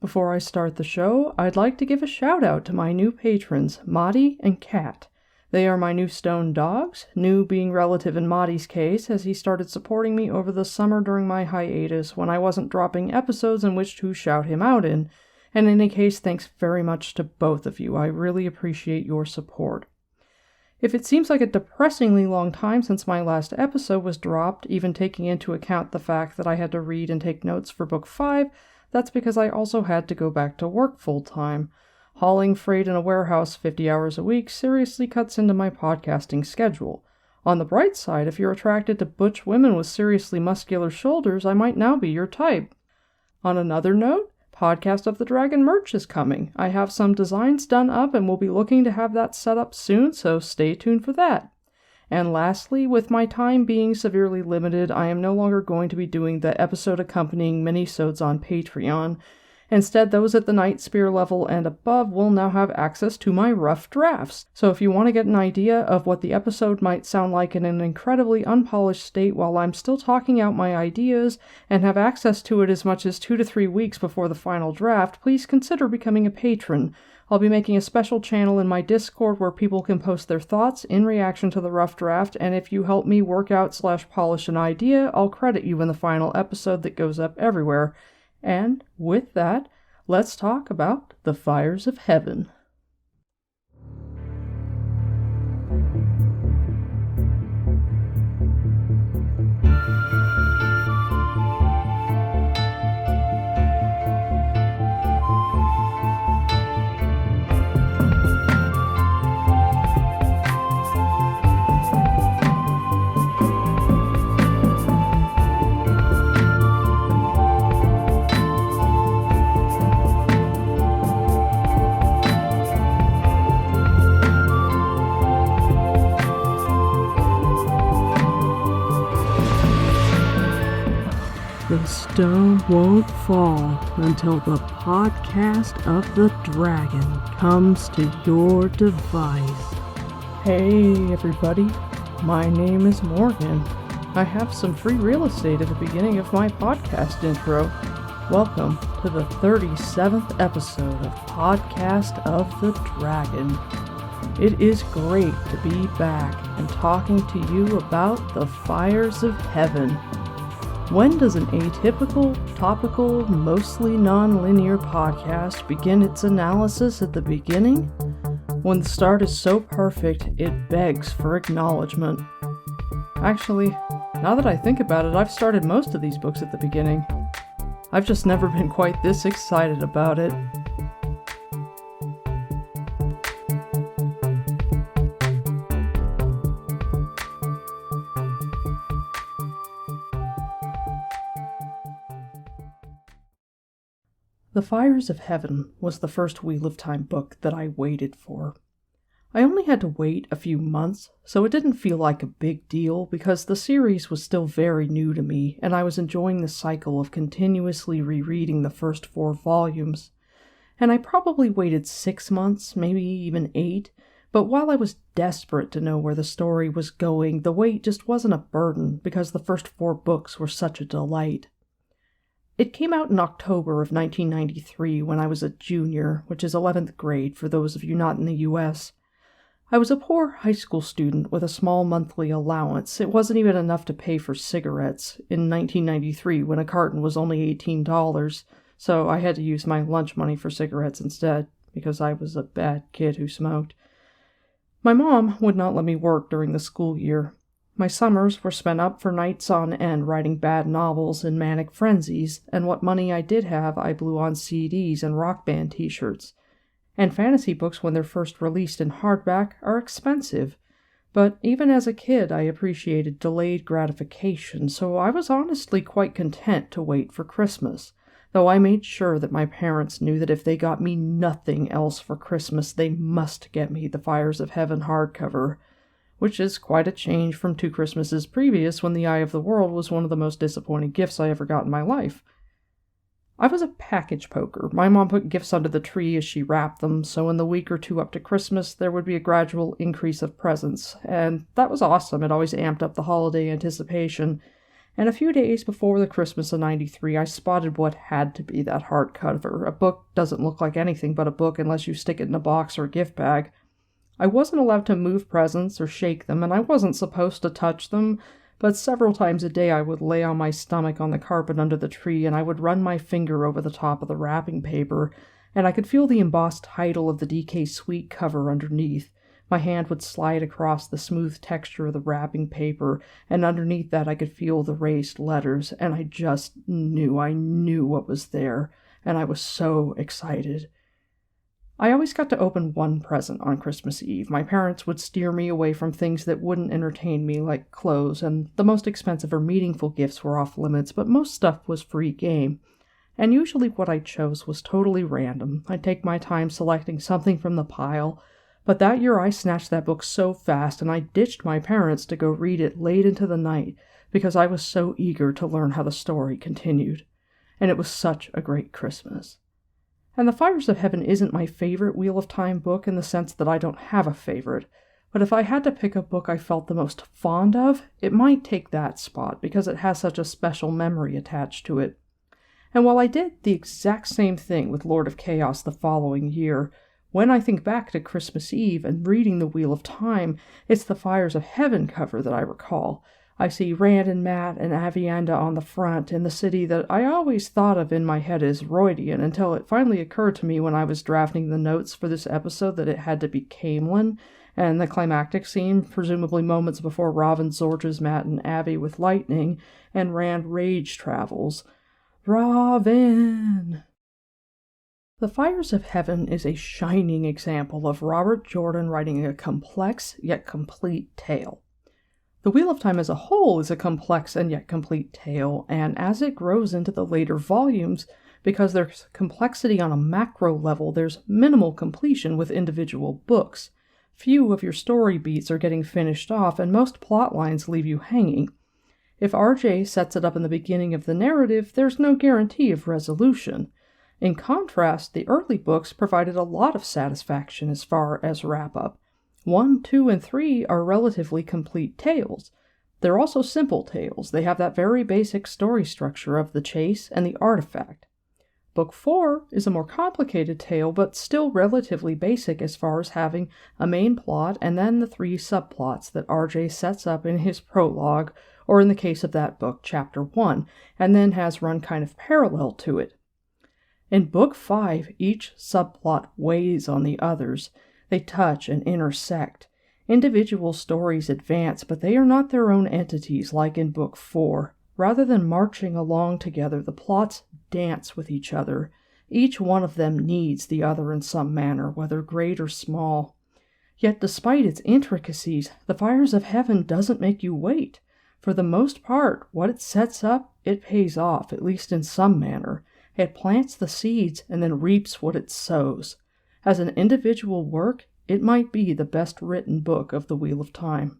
Before I start the show, I'd like to give a shout out to my new patrons, Maudie and Kat. They are my new stone dogs, new being relative in Maudie's case, as he started supporting me over the summer during my hiatus when I wasn't dropping episodes in which to shout him out in. And in any case, thanks very much to both of you. I really appreciate your support. If it seems like a depressingly long time since my last episode was dropped, even taking into account the fact that I had to read and take notes for Book 5, that's because I also had to go back to work full-time. Hauling freight in a warehouse 50 hours a week seriously cuts into my podcasting schedule. On the bright side, if you're attracted to butch women with seriously muscular shoulders, I might now be your type. On another note, Podcast of the Dragon merch is coming. I have some designs done up and will be looking to have that set up soon, so stay tuned for that. And lastly, with my time being severely limited, I am no longer going to be doing the episode accompanying minisodes on Patreon. Instead, those at the Night Spear level and above will now have access to my rough drafts. So if you want to get an idea of what the episode might sound like in an incredibly unpolished state while I'm still talking out my ideas, and have access to it as much as 2 to 3 weeks before the final draft, please consider becoming a patron. I'll be making a special channel in my Discord where people can post their thoughts in reaction to the rough draft, and if you help me work out / polish an idea, I'll credit you in the final episode that goes up everywhere. And with that, let's talk about the fires of heaven. The stone won't fall until the podcast of the dragon comes to your device. Hey everybody, my name is Morgan. I have some free real estate at the beginning of my podcast intro. Welcome to the 37th episode of Podcast of the Dragon. It is great to be back and talking to you about the fires of heaven. When does an atypical, topical, mostly non-linear podcast begin its analysis at the beginning? When the start is so perfect, it begs for acknowledgement. Actually, now that I think about it, I've started most of these books at the beginning. I've just never been quite this excited about it. The Fires of Heaven was the first Wheel of Time book that I waited for. I only had to wait a few months, so it didn't feel like a big deal because the series was still very new to me and I was enjoying the cycle of continuously rereading the first 4 volumes. And I probably waited 6 months, maybe even 8, but while I was desperate to know where the story was going, the wait just wasn't a burden because the first 4 books were such a delight. It came out in October of 1993 when I was a junior, which is 11th grade for those of you not in the U.S. I was a poor high school student with a small monthly allowance. It wasn't even enough to pay for cigarettes in 1993 when a carton was only $18, so I had to use my lunch money for cigarettes instead because I was a bad kid who smoked. My mom would not let me work during the school year. My summers were spent up for nights on end writing bad novels and manic frenzies, and what money I did have I blew on CDs and rock band t-shirts. And fantasy books, when they're first released in hardback, are expensive. But even as a kid, I appreciated delayed gratification, so I was honestly quite content to wait for Christmas, though I made sure that my parents knew that if they got me nothing else for Christmas, they must get me the Fires of Heaven hardcover, which is quite a change from 2 Christmases previous when The Eye of the World was one of the most disappointing gifts I ever got in my life. I was a package poker. My mom put gifts under the tree as she wrapped them, so in the week or 2 up to Christmas, there would be a gradual increase of presents, and that was awesome. It always amped up the holiday anticipation. and a few days before the Christmas of '93, I spotted what had to be that hardcover. A book doesn't look like anything but a book unless you stick it in a box or a gift bag. I wasn't allowed to move presents or shake them, and I wasn't supposed to touch them, but several times a day I would lay on my stomach on the carpet under the tree, and I would run my finger over the top of the wrapping paper, and I could feel the embossed title of the DK Suite cover underneath. My hand would slide across the smooth texture of the wrapping paper, and underneath that I could feel the raised letters, and I just knew what was there, and I was so excited. I always got to open one present on Christmas Eve. My parents would steer me away from things that wouldn't entertain me, like clothes, and the most expensive or meaningful gifts were off limits, but most stuff was free game. And usually what I chose was totally random. I'd take my time selecting something from the pile, but that year I snatched that book so fast, and I ditched my parents to go read it late into the night because I was so eager to learn how the story continued. And it was such a great Christmas. And The Fires of Heaven isn't my favorite Wheel of Time book in the sense that I don't have a favorite, but if I had to pick a book I felt the most fond of, it might take that spot because it has such a special memory attached to it. And while I did the exact same thing with Lord of Chaos the following year, when I think back to Christmas Eve and reading The Wheel of Time, it's the Fires of Heaven cover that I recall. I see Rand and Matt and Avienda on the front in the city that I always thought of in my head as Roydian until it finally occurred to me when I was drafting the notes for this episode that it had to be Camelin, and the climactic scene, presumably moments before Robin Zorges Matt and Abby with lightning, and Rand rage travels. Robin! The Fires of Heaven is a shining example of Robert Jordan writing a complex yet complete tale. The Wheel of Time as a whole is a complex and yet complete tale, and as it grows into the later volumes, because there's complexity on a macro level, there's minimal completion with individual books. Few of your story beats are getting finished off, and most plot lines leave you hanging. If RJ sets it up in the beginning of the narrative, there's no guarantee of resolution. In contrast, the early books provided a lot of satisfaction as far as wrap-up. 1, 2, and 3 are relatively complete tales. They're also simple tales. They have that very basic story structure of the chase and the artifact. Book 4 is a more complicated tale, but still relatively basic as far as having a main plot and then the 3 subplots that RJ sets up in his prologue, or in the case of that book, Chapter 1, and then has run kind of parallel to it. In Book 5, each subplot weighs on the others. They touch and intersect. Individual stories advance, but they are not their own entities like in Book 4. Rather than marching along together, the plots dance with each other. Each one of them needs the other in some manner, whether great or small. Yet despite its intricacies, The Fires of Heaven doesn't make you wait. For the most part, what it sets up, it pays off, at least in some manner. It plants the seeds and then reaps what it sows. As an individual work, it might be the best written book of the Wheel of Time.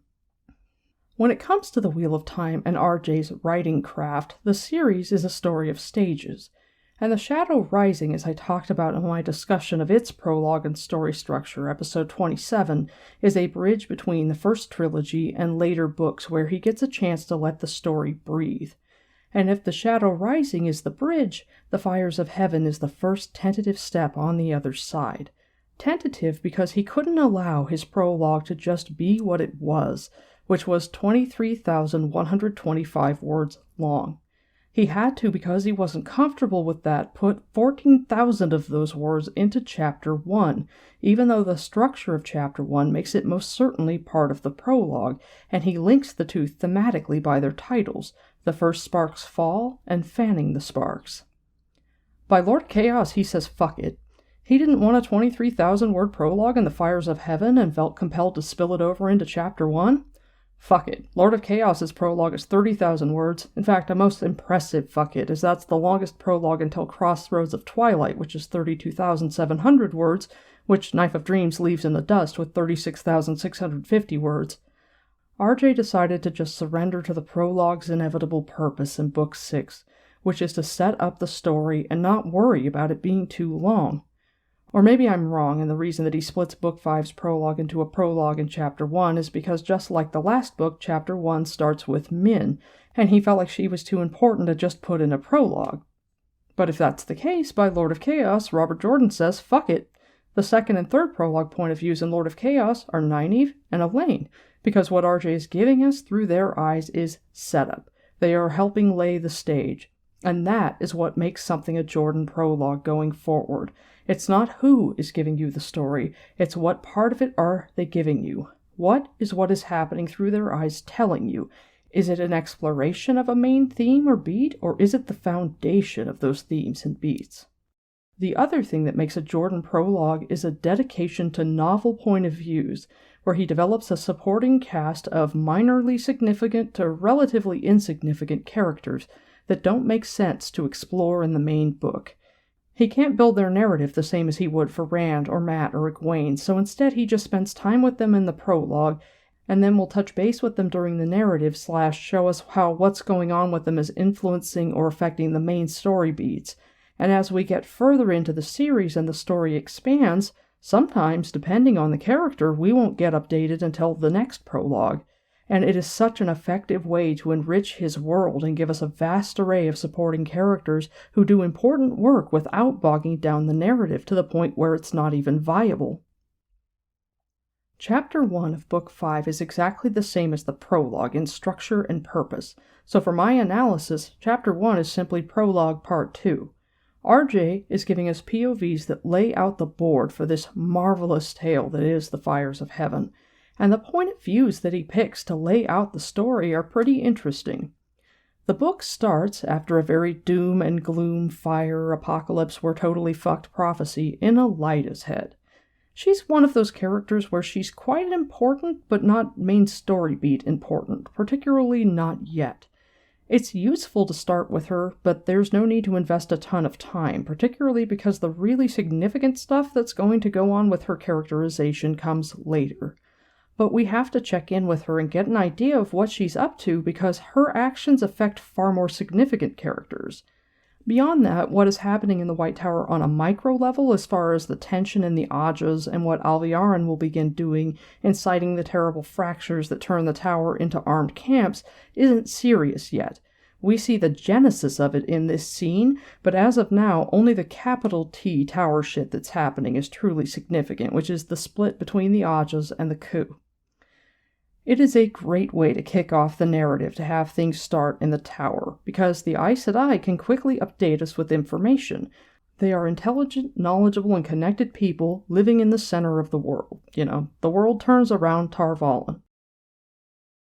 When it comes to the Wheel of Time and RJ's writing craft, the series is a story of stages, and The Shadow Rising, as I talked about in my discussion of its prologue and story structure, episode 27, is a bridge between the first trilogy and later books where he gets a chance to let the story breathe. And if The Shadow Rising is the bridge, The Fires of Heaven is the first tentative step on the other side. Tentative because he couldn't allow his prologue to just be what it was, which was 23,125 words long. He had to, because he wasn't comfortable with that, put 14,000 of those words into Chapter 1, even though the structure of Chapter 1 makes it most certainly part of the prologue, and he links the two thematically by their titles, The First Sparks Fall and Fanning the Sparks. By Lord Chaos, he says fuck it. He didn't want a 23,000-word prologue in The Fires of Heaven and felt compelled to spill it over into Chapter 1. Fuck it. Lord of Chaos's prologue is 30,000 words. In fact, a most impressive fuck it, as that's the longest prologue until Crossroads of Twilight, which is 32,700 words, which Knife of Dreams leaves in the dust with 36,650 words. RJ decided to just surrender to the prologue's inevitable purpose in Book 6, which is to set up the story and not worry about it being too long. Or maybe I'm wrong, and the reason that he splits Book 5's prologue into a prologue in Chapter 1 is because just like the last book, Chapter 1 starts with Min, and he felt like she was too important to just put in a prologue. But if that's the case, by Lord of Chaos, Robert Jordan says, fuck it. The second and third prologue point of views in Lord of Chaos are Nynaeve and Elaine, because what RJ is giving us through their eyes is setup. They are helping lay the stage. And that is what makes something a Jordan prologue going forward. It's not who is giving you the story, it's what part of it are they giving you. What is happening through their eyes telling you? Is it an exploration of a main theme or beat, or is it the foundation of those themes and beats? The other thing that makes a Jordan prologue is a dedication to novel point of views, where he develops a supporting cast of minorly significant to relatively insignificant characters that don't make sense to explore in the main book. He can't build their narrative the same as he would for Rand or Matt or Egwene, so instead he just spends time with them in the prologue, and then will touch base with them during the narrative / show us how what's going on with them is influencing or affecting the main story beats. And as we get further into the series and the story expands, sometimes, depending on the character, we won't get updated until the next prologue. And it is such an effective way to enrich his world and give us a vast array of supporting characters who do important work without bogging down the narrative to the point where it's not even viable. Chapter 1 of Book 5 is exactly the same as the prologue in structure and purpose, so for my analysis, Chapter 1 is simply Prologue Part 2. RJ is giving us POVs that lay out the board for this marvelous tale that is the Fires of Heaven, and the point of views that he picks to lay out the story are pretty interesting. The book starts after a very doom and gloom fire apocalypse we're totally fucked prophecy in Elida's head. She's one of those characters where she's quite important, but not main story beat important, particularly not yet. It's useful to start with her, but there's no need to invest a ton of time, particularly because the really significant stuff that's going to go on with her characterization comes later. But we have to check in with her and get an idea of what she's up to because her actions affect far more significant characters. Beyond that, what is happening in the White Tower on a micro level as far as the tension in the Ajas and what Alviarin will begin doing, inciting the terrible fractures that turn the tower into armed camps, isn't serious yet. We see the genesis of it in this scene, but as of now, only the capital T tower shit that's happening is truly significant, which is the split between the Ajas and the coup. It is a great way to kick off the narrative to have things start in the tower, because the Aes Sedai can quickly update us with information. They are intelligent, knowledgeable, and connected people living in the center of the world. The world turns around Tar Valon.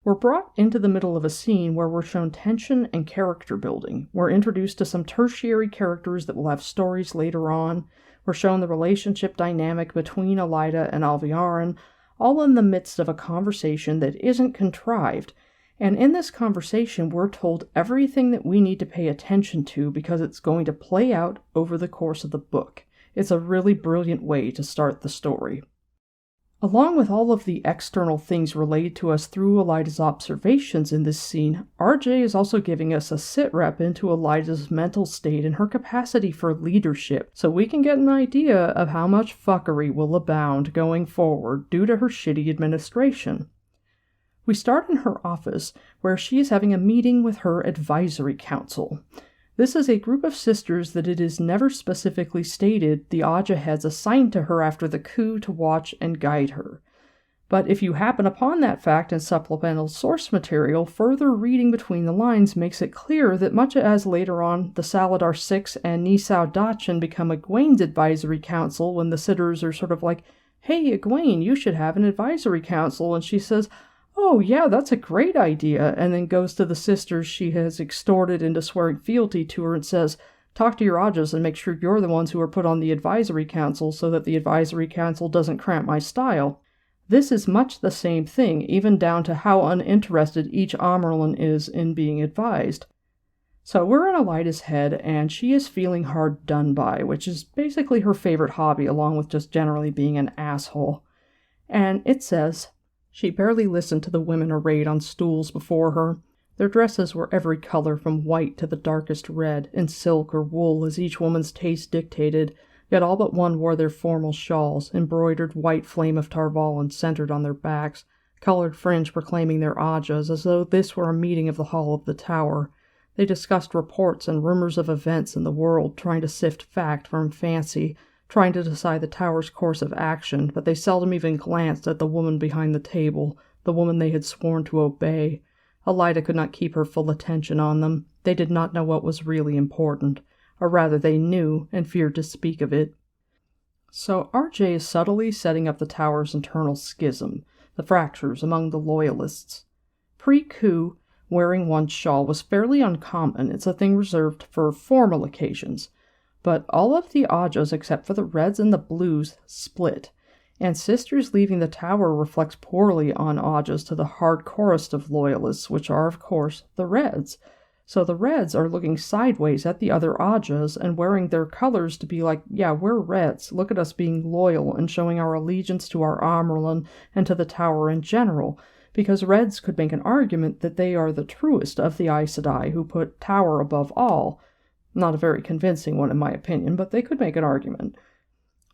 We're brought into the middle of a scene where we're shown tension and character building. We're introduced to some tertiary characters that will have stories later on. We're shown the relationship dynamic between Elaida and Alviarin, all in the midst of a conversation that isn't contrived. And in this conversation, we're told everything that we need to pay attention to because it's going to play out over the course of the book. It's a really brilliant way to start the story. Along with all of the external things relayed to us through Elida's observations in this scene, RJ is also giving us a sit-rep into Elida's mental state and her capacity for leadership, so we can get an idea of how much fuckery will abound going forward due to her shitty administration. We start in her office, where she is having a meeting with her advisory council. This is a group of sisters that it is never specifically stated the Aja heads assigned to her after the coup to watch and guide her. But if you happen upon that fact in supplemental source material, further reading between the lines makes it clear that much as later on the Saladar Six and Nisao Dachin become Egwene's advisory council when the sitters are sort of like, "Hey Egwene, you should have an advisory council," and she says, "Oh yeah, that's a great idea," and then goes to the sisters she has extorted into swearing fealty to her and says, "Talk to your Ajas and make sure you're the ones who are put on the advisory council so that the advisory council doesn't cramp my style." This is much the same thing, even down to how uninterested each Amyrlin is in being advised. So we're in Elida's head, and she is feeling hard done by, which is basically her favorite hobby along with just generally being an asshole. And it says, she barely listened to the women arrayed on stools before her. Their dresses were every color from white to the darkest red, in silk or wool as each woman's taste dictated, yet all but one wore their formal shawls, embroidered white flame of Tarvalin centered on their backs, colored fringe proclaiming their ajas, as though this were a meeting of the hall of the tower. They discussed reports and rumors of events in the world, trying to sift fact from fancy, trying to decide the tower's course of action, but they seldom even glanced at the woman behind the table, the woman they had sworn to obey. Elida could not keep her full attention on them. They did not know what was really important, or rather they knew and feared to speak of it. So RJ is subtly setting up the tower's internal schism, the fractures among the loyalists. Pre-coup, wearing one's shawl was fairly uncommon. It's a thing reserved for formal occasions. But all of the ajas, except for the reds and the blues, split, and sisters leaving the tower reflects poorly on ajas to the hardcorest of loyalists, which are, of course, the reds. So the reds are looking sideways at the other ajas and wearing their colors to be like, yeah, we're reds, look at us being loyal and showing our allegiance to our Amerlin and to the tower in general, because reds could make an argument that they are the truest of the Aes Sedai who put tower above all. Not a very convincing one in my opinion, but they could make an argument.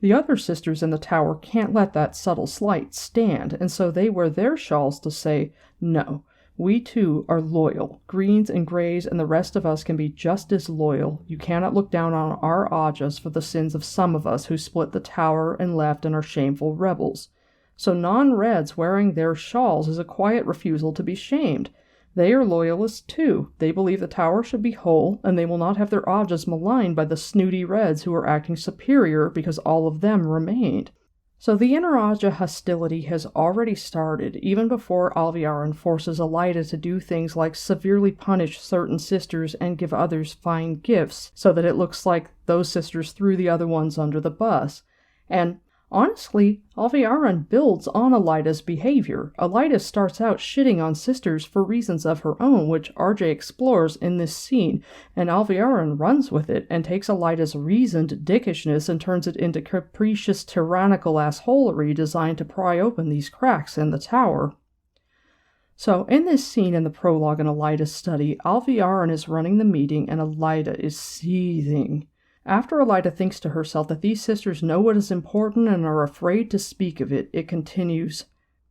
The other sisters in the tower can't let that subtle slight stand, and so they wear their shawls to say, no, we too are loyal. Greens and grays and the rest of us can be just as loyal. You cannot look down on our ajas for the sins of some of us who split the tower and left and are shameful rebels. So non-reds wearing their shawls is a quiet refusal to be shamed. They are loyalists too. They believe the tower should be whole, and they will not have their ajas maligned by the snooty reds who are acting superior because all of them remained. So the inter-aja hostility has already started, even before Alviarin forces Elida to do things like severely punish certain sisters and give others fine gifts, so that it looks like those sisters threw the other ones under the bus. And honestly, Alviarin builds on Elida's behavior. Elida starts out shitting on sisters for reasons of her own, which RJ explores in this scene, and Alviarin runs with it and takes Elida's reasoned dickishness and turns it into capricious, tyrannical assholery designed to pry open these cracks in the tower. So, in this scene in the prologue in Elida's study, Alviarin is running the meeting and Elida is seething. After Elida thinks to herself that these sisters know what is important and are afraid to speak of it, it continues.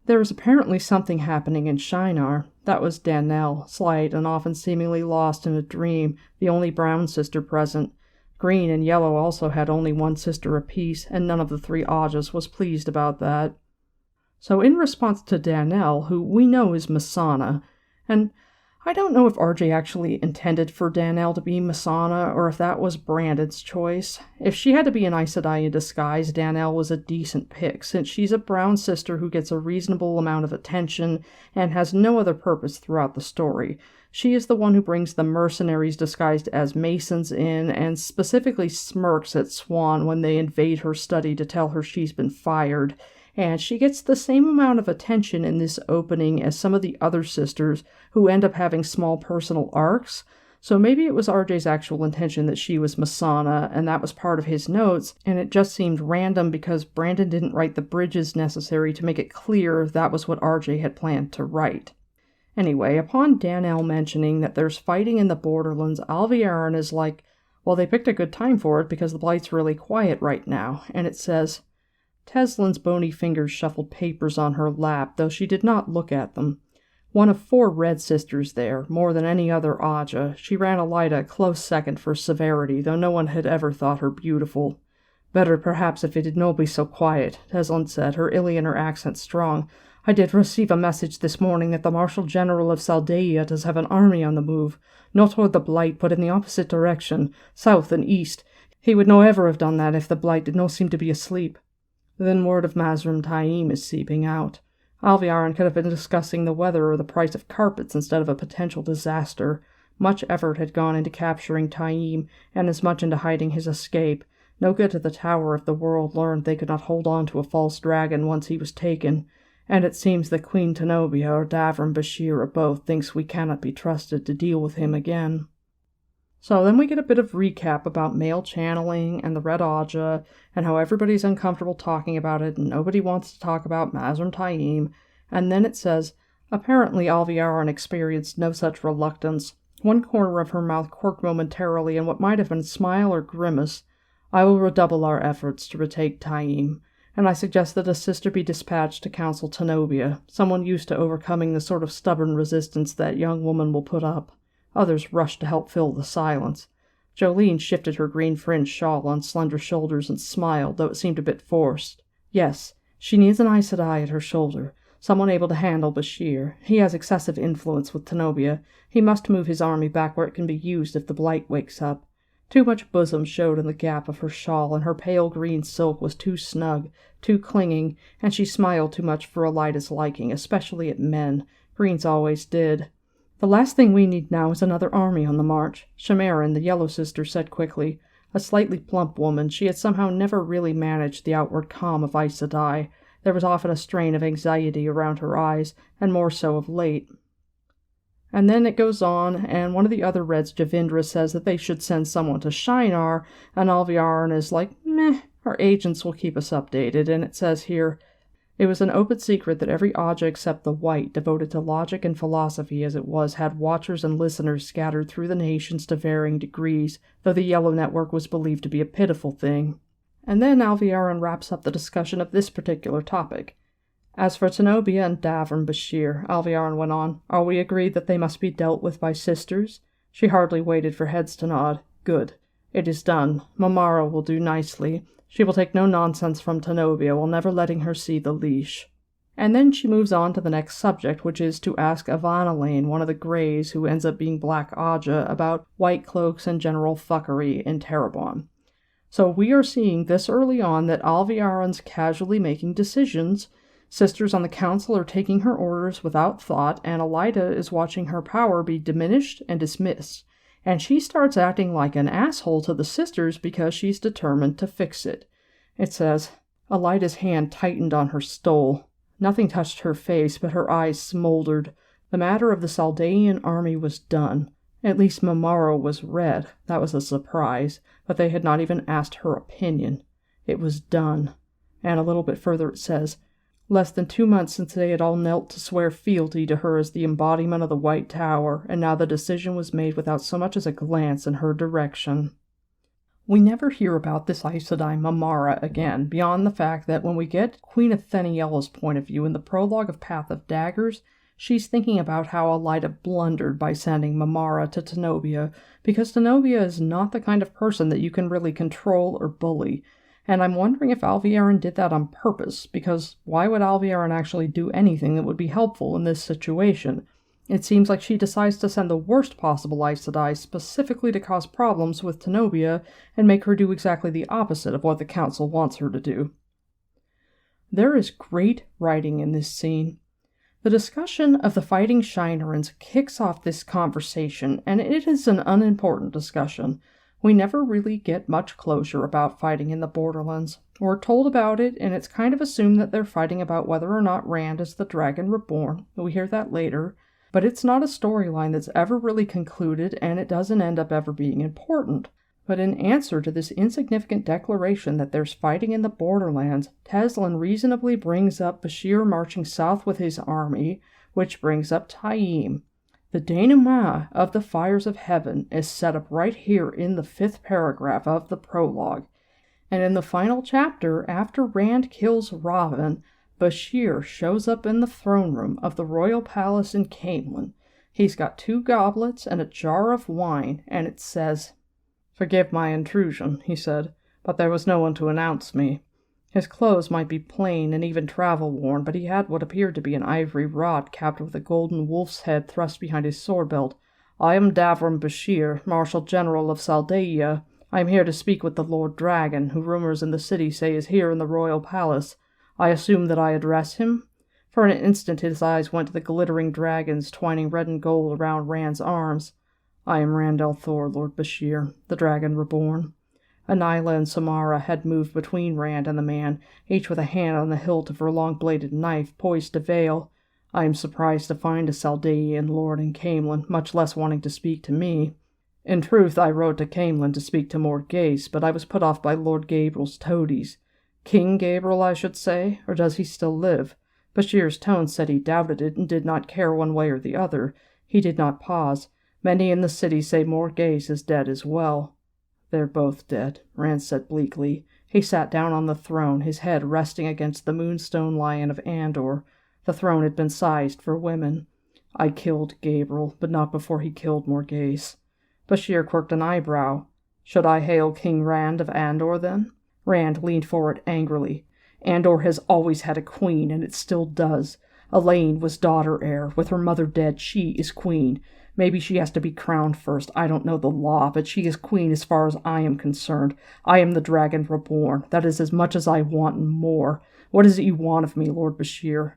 There is apparently something happening in Shinar. That was Danelle, slight and often seemingly lost in a dream, the only brown sister present. Green and yellow also had only one sister apiece, and none of the three ajas was pleased about that. So in response to Danelle, who we know is Masana, and I don't know if RJ actually intended for Danelle to be Masana, or if that was Brandon's choice. If she had to be an Aes Sedai in disguise, Danelle was a decent pick, since she's a brown sister who gets a reasonable amount of attention and has no other purpose throughout the story. She is the one who brings the mercenaries disguised as masons in, and specifically smirks at Swan when they invade her study to tell her she's been fired. And she gets the same amount of attention in this opening as some of the other sisters who end up having small personal arcs. So maybe it was RJ's actual intention that she was Masana, and that was part of his notes, and it just seemed random because Brandon didn't write the bridges necessary to make it clear that was what RJ had planned to write. Anyway, upon Danelle mentioning that there's fighting in the Borderlands, Alviarin is like, well, they picked a good time for it because the Blight's really quiet right now, and it says, Teslin's bony fingers shuffled papers on her lap, though she did not look at them. One of 4 red sisters there, more than any other aja. She ran Elida a close second for severity, though no one had ever thought her beautiful. Better perhaps if it did not be so quiet, Teslin said, her Ilianer accent strong. I did receive a message this morning that the Marshal General of Saldaea does have an army on the move, not toward the Blight, but in the opposite direction, south and east. He would no ever have done that if the Blight did not seem to be asleep. Then word of Mazrim Taim is seeping out. Alviarin could have been discussing the weather or the price of carpets instead of a potential disaster. Much effort had gone into capturing Taim, and as much into hiding his escape. No good to the tower if the world learned they could not hold on to a false dragon once he was taken. And it seems that Queen Tenobia or Davram Bashir or both thinks we cannot be trusted to deal with him again. So then we get a bit of recap about male channeling and the Red Aja, and how everybody's uncomfortable talking about it, and nobody wants to talk about Mazrim Taim, and then it says, apparently Alviarin experienced no such reluctance. One corner of her mouth quirked momentarily in what might have been a smile or grimace. I will redouble our efforts to retake Taim, and I suggest that a sister be dispatched to counsel Tenobia, someone used to overcoming the sort of stubborn resistance that young woman will put up. Others rushed to help fill the silence. Jolene shifted her green-fringed shawl on slender shoulders and smiled, though it seemed a bit forced. Yes, she needs an Aes Sedai at her shoulder, someone able to handle Bashir. He has excessive influence with Tenobia. He must move his army back where it can be used if the Blight wakes up. Too much bosom showed in the gap of her shawl, and her pale green silk was too snug, too clinging, and she smiled too much for Elida's liking, especially at men. Greens always did. The last thing we need now is another army on the march, Shamarin, the Yellow Sister, said quickly. A slightly plump woman, she had somehow never really managed the outward calm of Aes Sedai. There was often a strain of anxiety around her eyes, and more so of late. And then it goes on, and one of the other Reds, Javindra, says that they should send someone to Shinar, and Alviarin is like, meh, our agents will keep us updated, and it says here, it was an open secret that every Aja except the White, devoted to logic and philosophy as it was, had watchers and listeners scattered through the nations to varying degrees, though the Yellow Network was believed to be a pitiful thing. And then Alviarin wraps up the discussion of this particular topic. As for Tenobia and Davram Bashir, Alviarin went on, are we agreed that they must be dealt with by sisters? She hardly waited for heads to nod. Good. It is done. Mamara will do nicely. She will take no nonsense from Tenobia while never letting her see the leash. And then she moves on to the next subject, which is to ask Avanalain, one of the Greys, who ends up being Black Aja, about white cloaks and general fuckery in Terrebonne. So we are seeing this early on that Alviarin's casually making decisions. Sisters on the council are taking her orders without thought, and Elida is watching her power be diminished and dismissed. And she starts acting like an asshole to the sisters because she's determined to fix it. It says, Elida's hand tightened on her stole. Nothing touched her face, but her eyes smoldered. The matter of the Saldaean army was done. At least Mamaro was red. That was a surprise, but they had not even asked her opinion. It was done. And a little bit further it says, less than 2 months since they had all knelt to swear fealty to her as the embodiment of the White Tower, and now the decision was made without so much as a glance in her direction. We never hear about this Aes Sedai Mamara again, beyond the fact that when we get Queen Atheniella's point of view in the prologue of Path of Daggers, she's thinking about how Elida blundered by sending Mamara to Tenobia, because Tenobia is not the kind of person that you can really control or bully. And I'm wondering if Alviarin did that on purpose, because why would Alviarin actually do anything that would be helpful in this situation? It seems like she decides to send the worst possible Aes Sedai specifically to cause problems with Tenobia and make her do exactly the opposite of what the council wants her to do. There is great writing in this scene. The discussion of the fighting Shinarans kicks off this conversation, and it is an unimportant discussion. We never really get much closure about fighting in the Borderlands. We're told about it, and it's kind of assumed that they're fighting about whether or not Rand is the Dragon Reborn. We hear that later. But it's not a storyline that's ever really concluded, and it doesn't end up ever being important. But in answer to this insignificant declaration that there's fighting in the Borderlands, Teslan reasonably brings up Bashir marching south with his army, which brings up Taim. The denouement of the fires of heaven is set up right here in the 5th paragraph of the prologue. And in the final chapter, after Rand kills Raven, Bashir shows up in the throne room of the royal palace in Camelin. He's got 2 goblets and a jar of wine, and it says, "Forgive my intrusion," he said, "but there was no one to announce me." His clothes might be plain and even travel-worn, but he had what appeared to be an ivory rod capped with a golden wolf's head thrust behind his sword-belt. "I am Davram Bashir, Marshal General of Saldaea. I am here to speak with the Lord Dragon, who rumors in the city say is here in the royal palace. I assume that I address him?" For an instant his eyes went to the glittering dragons twining red and gold around Rand's arms. "I am Rand al'Thor, Lord Bashir, the Dragon Reborn." Anila and Samara had moved between Rand and the man, each with a hand on the hilt of her long-bladed knife poised to veil. "I am surprised to find a Saldaean lord in Camelin, much less wanting to speak to me. In truth, I rode to Camelin to speak to Morghese, but I was put off by Lord Gabriel's toadies. King Gabriel, I should say, or does he still live?" Bashir's tone said he doubted it and did not care one way or the other. He did not pause. "Many in the city say Morghese is dead as well." They're both dead, Rand said bleakly. He sat down on the throne, his head resting against the moonstone lion of Andor. The throne had been sized for women. I killed Gabriel, but not before he killed Morghese. Bashir quirked an eyebrow. Should I hail King Rand of Andor, then? Rand leaned forward angrily. Andor has always had a queen, and it still does. Elaine was daughter heir. With her mother dead, she is queen. Maybe she has to be crowned first. I don't know the law, but she is queen as far as I am concerned. I am the Dragon Reborn. That is as much as I want and more. What is it you want of me, Lord Bashir?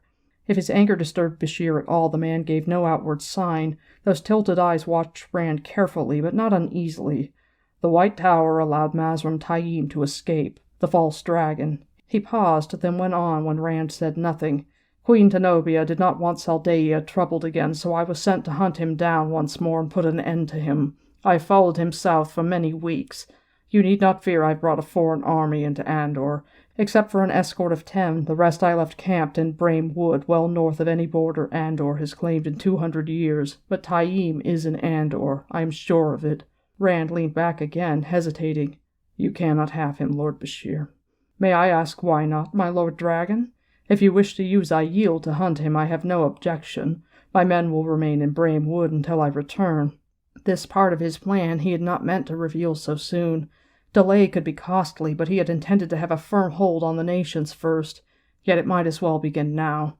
If his anger disturbed Bashir at all, the man gave no outward sign. Those tilted eyes watched Rand carefully, but not uneasily. The White Tower allowed Mazrim Taim to escape, the false dragon. He paused, then went on when Rand said nothing. Queen Tenobia did not want Saldaea troubled again, so I was sent to hunt him down once more and put an end to him. I followed him south for many weeks. You need not fear I brought a foreign army into Andor. Except for an escort of 10, the rest I left camped in Brame Wood, well north of any border Andor has claimed in 200 years. But Taim is in Andor. I am sure of it. Rand leaned back again, hesitating. You cannot have him, Lord Bashir. May I ask why not, my Lord Dragon? If you wish to use Aiel to hunt him, I have no objection. My men will remain in Brame Wood until I return. This part of his plan he had not meant to reveal so soon. Delay could be costly, but he had intended to have a firm hold on the nations first. Yet it might as well begin now.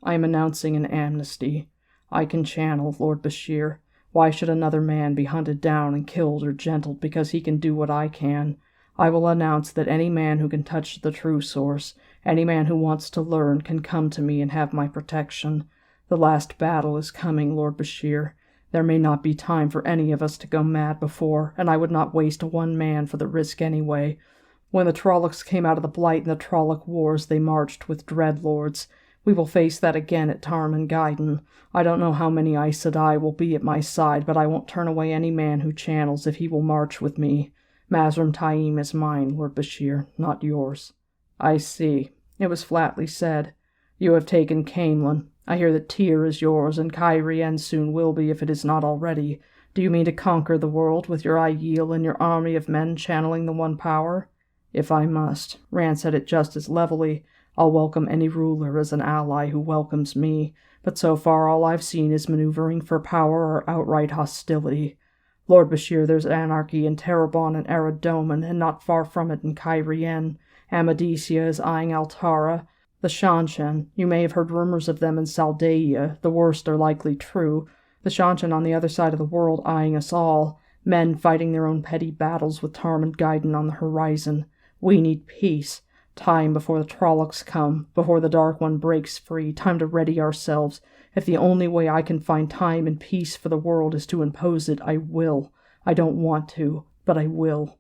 I am announcing an amnesty. I can channel, Lord Bashir. Why should another man be hunted down and killed or gentled because he can do what I can? I will announce that any man who can touch the true source, any man who wants to learn, can come to me and have my protection. The last battle is coming, Lord Bashir. There may not be time for any of us to go mad before, and I would not waste one man for the risk anyway. When the Trollocs came out of the Blight and the Trolloc Wars, they marched with Dreadlords. We will face that again at Tarmon Gai'don. I don't know how many Aes Sedai will be at my side, but I won't turn away any man who channels if he will march with me. Mazrim Taim is mine, Lord Bashir, not yours. I see. It was flatly said. You have taken Caemlyn. I hear that Tyr is yours, and Cairhien soon will be if it is not already. Do you mean to conquer the world with your Aiel and your army of men channeling the one power? If I must. Rand said it just as levelly. I'll welcome any ruler as an ally who welcomes me, but so far all I've seen is maneuvering for power or outright hostility. Lord Bashir, there's anarchy in Terrebonne and Aradoman, and not far from it in Cairhien. Amadicia is eyeing Altara. The Shanshan, you may have heard rumors of them in Saldaea. The worst are likely true. The Shanshan on the other side of the world eyeing us all. Men fighting their own petty battles with Tarmon Gai'don on the horizon. We need peace. Time before the Trollocs come, before the Dark One breaks free. Time to ready ourselves. If the only way I can find time and peace for the world is to impose it, I will. I don't want to, but I will.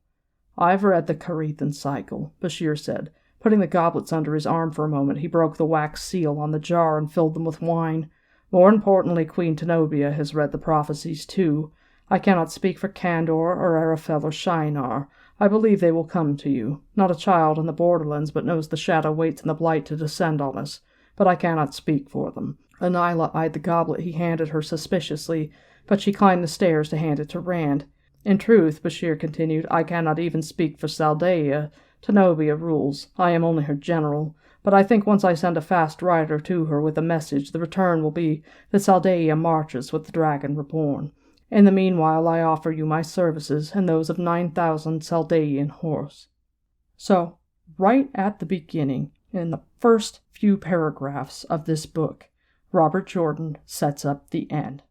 I've read the Carethan cycle, Bashir said. Putting the goblets under his arm for a moment, he broke the wax seal on the jar and filled them with wine. More importantly, Queen Tenobia has read the prophecies too. I cannot speak for Kandor or Arafel or Shinar. I believe they will come to you. Not a child in the borderlands, but knows the shadow waits in the Blight to descend on us. But I cannot speak for them. Anila eyed the goblet he handed her suspiciously, but she climbed the stairs to hand it to Rand. In truth, Bashir continued, I cannot even speak for Saldaea. Tenobia rules. I am only her general. But I think once I send a fast rider to her with a message, the return will be that Saldaea marches with the Dragon Reborn. In the meanwhile, I offer you my services and those of 9,000 Saldaean horse. So, right at the beginning, in the first few paragraphs of this book, Robert Jordan sets up the end.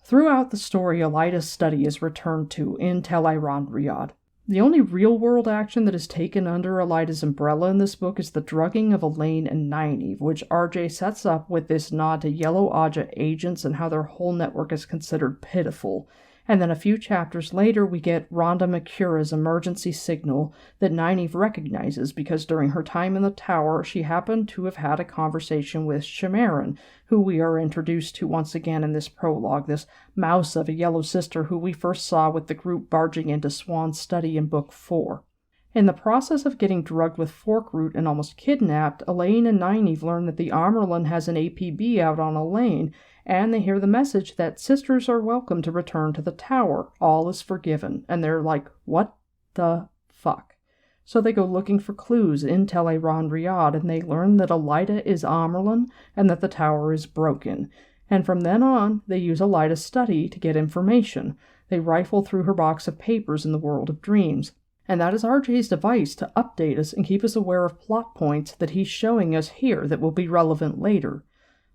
Throughout the story, Elida's study is returned to in Tel Riyadh. The only real-world action that is taken under Elida's umbrella in this book is the drugging of Elaine and Nynaeve, which RJ sets up with this nod to Yellow Aja agents and how their whole network is considered pitiful. And then a few chapters later, we get Rhonda McCura's emergency signal that Nynaeve recognizes because during her time in the tower, she happened to have had a conversation with Shamaran, who we are introduced to once again in this prologue, this mouse of a yellow sister who we first saw with the group barging into Swan's study in Book 4. In the process of getting drugged with Forkroot and almost kidnapped, Elaine and Nynaeve learn that the Amerlin has an APB out on Elaine, and they hear the message that sisters are welcome to return to the tower. All is forgiven. And they're like, what the fuck? So they go looking for clues in Tel Riyadh, and they learn that Elida is Amerlin and that the tower is broken. And from then on, they use Elida's study to get information. They rifle through her box of papers in the world of dreams. And that is RJ's device to update us and keep us aware of plot points that he's showing us here that will be relevant later.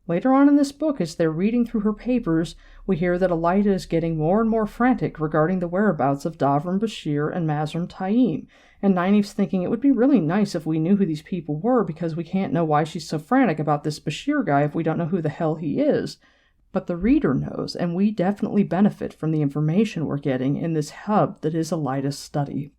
Later on in this book, as they're reading through her papers, we hear that Elida is getting more and more frantic regarding the whereabouts of Davram Bashir and Mazrim Taim, and Nynaeve's thinking it would be really nice if we knew who these people were, because we can't know why she's so frantic about this Bashir guy if we don't know who the hell he is. But the reader knows, and we definitely benefit from the information we're getting in this hub that is Elida's study.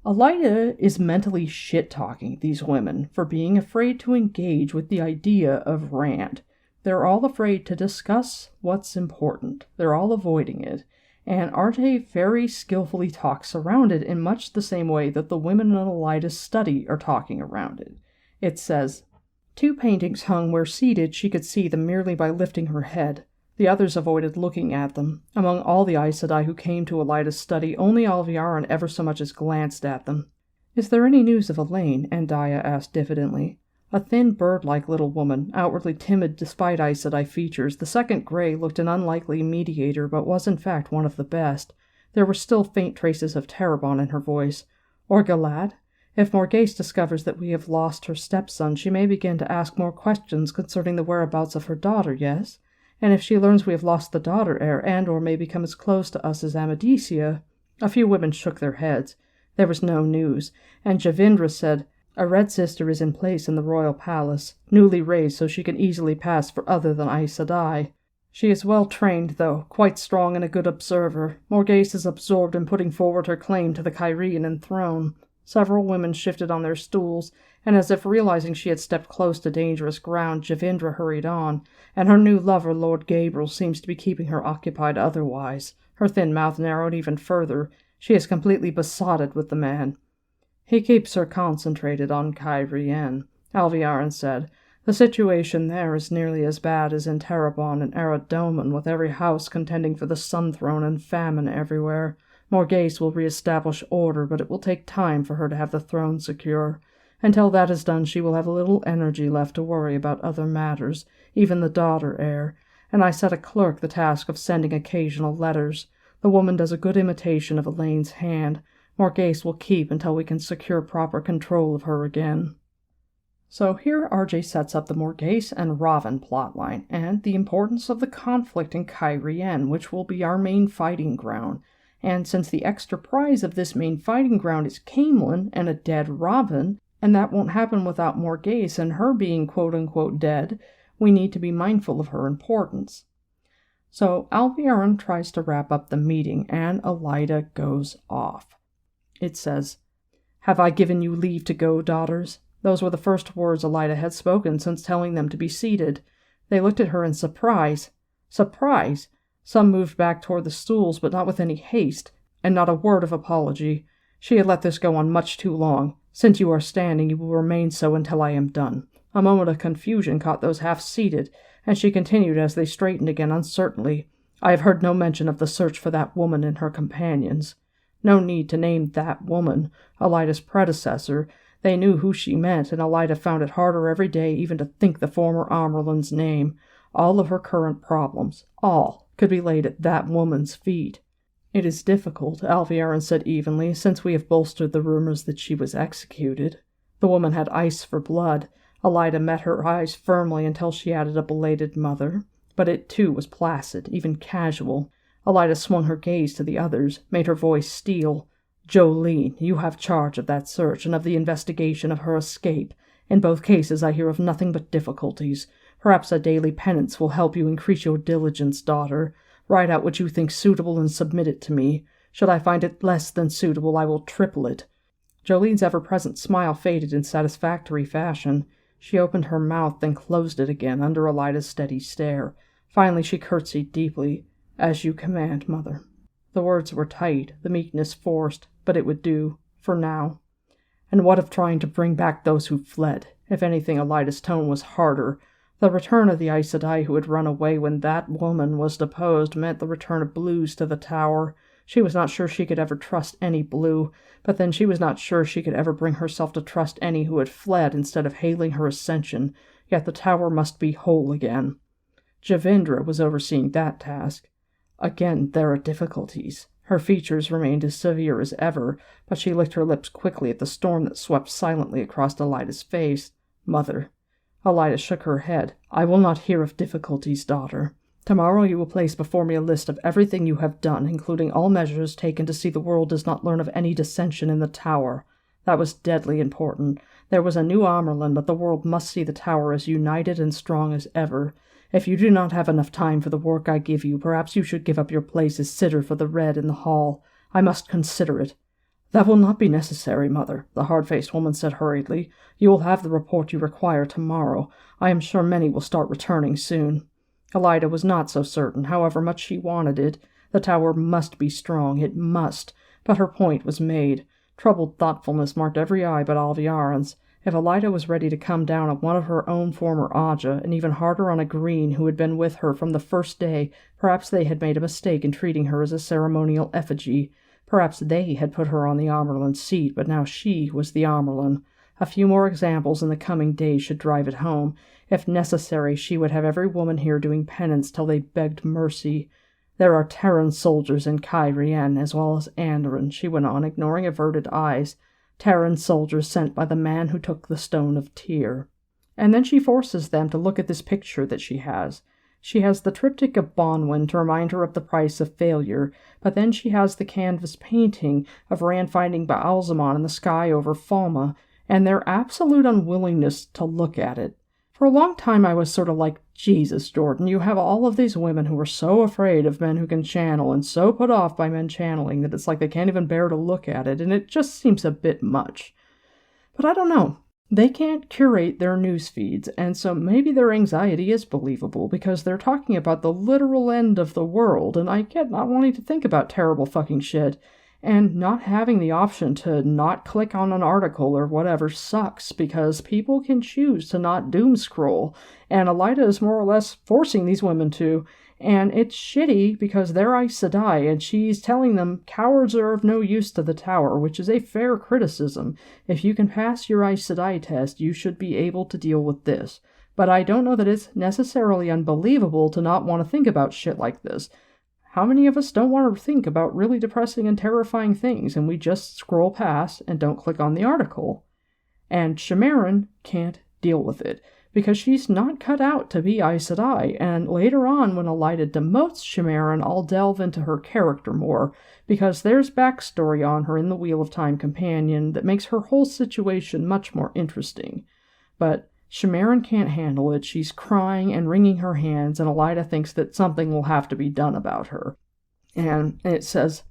Elida is mentally shit-talking these women for being afraid to engage with the idea of Rand. They're all afraid to discuss what's important. They're all avoiding it. And RJ very skillfully talks around it in much the same way that the women in Elida's study are talking around it. It says, 2 paintings hung where seated she could see them merely by lifting her head. The others avoided looking at them. Among all the Aes Sedai who came to Elida's study, only Alviarin ever so much as glanced at them. "Is there any news of Elaine?" Andaya asked diffidently. A thin, bird-like little woman, outwardly timid despite Aes Sedai features, the second Grey looked an unlikely mediator, but was in fact one of the best. There were still faint traces of Terabon in her voice. "Or Galad? If Morghese discovers that we have lost her stepson, she may begin to ask more questions concerning the whereabouts of her daughter, yes? And if she learns we have lost the daughter heir, and/or may become as close to us as Amadicia—" A few women shook their heads. There was no news, and Javindra said, "A Red Sister is in place in the royal palace, newly raised so she can easily pass for other than Aes Sedai. She is well trained, though, quite strong and a good observer. Morghese is absorbed in putting forward her claim to the Kyrian throne." Several women shifted on their stools, and as if realizing she had stepped close to dangerous ground, Javindra hurried on, "And her new lover, Lord Gabriel, seems to be keeping her occupied otherwise." Her thin mouth narrowed even further. "She is completely besotted with the man." "He keeps her concentrated on Cairhien," Alviarin said. "The situation there is nearly as bad as in Terabon and Aradoman, with every house contending for the Sun Throne and famine everywhere. Morghese will re-establish order, but it will take time for her to have the throne secure. Until that is done, she will have little energy left to worry about other matters, even the daughter heir, and I set a clerk the task of sending occasional letters. The woman does a good imitation of Elaine's hand. Morghese will keep until we can secure proper control of her again." So here RJ sets up the Morghese and Raven plotline, and the importance of the conflict in Cairhien, which will be our main fighting ground. And since the extra prize of this main fighting ground is Caemlyn and a dead Raven, and that won't happen without Morghese and her being quote-unquote dead, we need to be mindful of her importance. So Alviarin tries to wrap up the meeting, and Elida goes off. It says, "Have I given you leave to go, daughters?" Those were the first words Elida had spoken since telling them to be seated. They looked at her in surprise. Surprise! Some moved back toward the stools, but not with any haste, and not a word of apology. She had let this go on much too long. "Since you are standing, you will remain so until I am done." A moment of confusion caught those half-seated, and she continued as they straightened again uncertainly. "I have heard no mention of the search for that woman and her companions." No need to name that woman, Elida's predecessor. They knew who she meant, and Elida found it harder every day even to think the former Amerlin's name. All of her current problems, all, could be laid at that woman's feet. "It is difficult," Alviarin said evenly, "since we have bolstered the rumors that she was executed." The woman had ice for blood. Elida met her eyes firmly until she added a belated mother. But it, too, was placid, even casual. Elida swung her gaze to the others, made her voice steel. "Jolene, you have charge of that search and of the investigation of her escape. In both cases I hear of nothing but difficulties. Perhaps a daily penance will help you increase your diligence, daughter. Write out what you think suitable and submit it to me. Should I find it less than suitable, I will triple it." Jolene's ever-present smile faded in satisfactory fashion. She opened her mouth, then closed it again under Elida's steady stare. Finally she curtsied deeply. "As you command, mother." The words were tight, the meekness forced, but it would do, for now. "And what of trying to bring back those who fled?" If anything, Elida's tone was harder. The return of the Aes Sedai who had run away when that woman was deposed meant the return of blues to the tower. She was not sure she could ever trust any blue, but then she was not sure she could ever bring herself to trust any who had fled instead of hailing her ascension, yet the tower must be whole again. Javindra was overseeing that task. Again, there are difficulties. Her features remained as severe as ever, but she licked her lips quickly at the storm that swept silently across Elida's face. Mother. Elida shook her head. I will not hear of difficulties, daughter. Tomorrow you will place before me a list of everything you have done, including all measures taken to see the world does not learn of any dissension in the tower. That was deadly important. There was a new Amerlin, but the world must see the tower as united and strong as ever. If you do not have enough time for the work I give you, perhaps you should give up your place as sitter for the Red in the hall. I must consider it. That will not be necessary, Mother, the hard-faced woman said hurriedly. You will have the report you require tomorrow. I am sure many will start returning soon. Elida was not so certain, however much she wanted it. The tower must be strong, it must. But her point was made. Troubled thoughtfulness marked every eye but Alviaran's. If Elida was ready to come down on one of her own former Aja, and even harder on a Green who had been with her from the first day, perhaps they had made a mistake in treating her as a ceremonial effigy. Perhaps they had put her on the Amerlin seat, but now she was the Amerlin. A few more examples in the coming days should drive it home. If necessary, she would have every woman here doing penance till they begged mercy. There are Terran soldiers in Cairhien, as well as Andoran, she went on, ignoring averted eyes. Terran soldiers sent by the man who took the Stone of Tyr. And then she forces them to look at this picture that she has. She has the triptych of Bonwyn to remind her of the price of failure, but then she has the canvas painting of Rand finding Baalzamon in the sky over Falma, and their absolute unwillingness to look at it. For a long time I was sort of like, Jesus, Jordan, you have all of these women who are so afraid of men who can channel and so put off by men channeling that it's like they can't even bear to look at it, and it just seems a bit much. But I don't know. They can't curate their news feeds, and so maybe their anxiety is believable because they're talking about the literal end of the world, and I get not wanting to think about terrible fucking shit. And not having the option to not click on an article or whatever sucks, because people can choose to not doom scroll, and Elida is more or less forcing these women to, and it's shitty because they're Aes Sedai, and she's telling them cowards are of no use to the tower, which is a fair criticism. If you can pass your Aes Sedai test, you should be able to deal with this. But I don't know that it's necessarily unbelievable to not want to think about shit like this. How many of us don't want to think about really depressing and terrifying things, and we just scroll past and don't click on the article? And Shamaran can't deal with it, because she's not cut out to be Aes Sedai, and later on, when Elida demotes Shamaran, I'll delve into her character more, because there's backstory on her in the Wheel of Time Companion that makes her whole situation much more interesting. But Shamaran can't handle it. She's crying and wringing her hands, and Elida thinks that something will have to be done about her. And it says,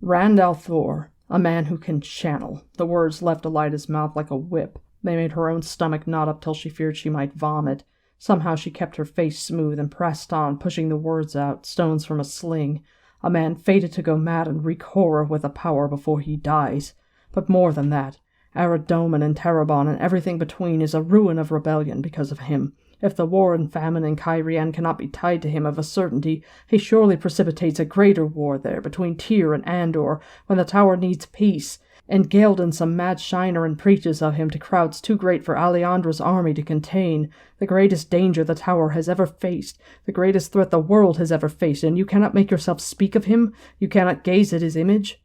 Rand al'Thor, a man who can channel. The words left Elida's mouth like a whip. They made her own stomach knot up till she feared she might vomit. Somehow she kept her face smooth and pressed on, pushing the words out, stones from a sling. A man fated to go mad and wreak horror with a power before he dies. But more than that, Aradomin and Terabon and everything between is a ruin of rebellion because of him. If the war and famine in Cairhien cannot be tied to him of a certainty, he surely precipitates a greater war there between Tyr and Andor when the tower needs peace, and Ghealdan some mad shiner and preaches of him to crowds too great for Alliandra's army to contain, the greatest danger the tower has ever faced, the greatest threat the world has ever faced, and you cannot make yourself speak of him? You cannot gaze at his image?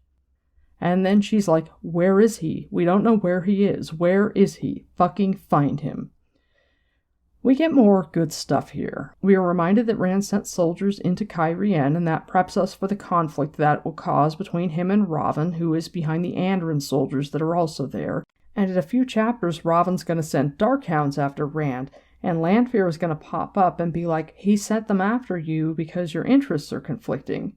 And then she's like, where is he? We don't know where he is. Where is he? Fucking find him. We get more good stuff here. We are reminded that Rand sent soldiers into Cairhien, and that preps us for the conflict that it will cause between him and Ravin, who is behind the Andoran soldiers that are also there. And in a few chapters, Ravin's going to send Darkhounds after Rand, and Lanfear is going to pop up and be like, he sent them after you because your interests are conflicting.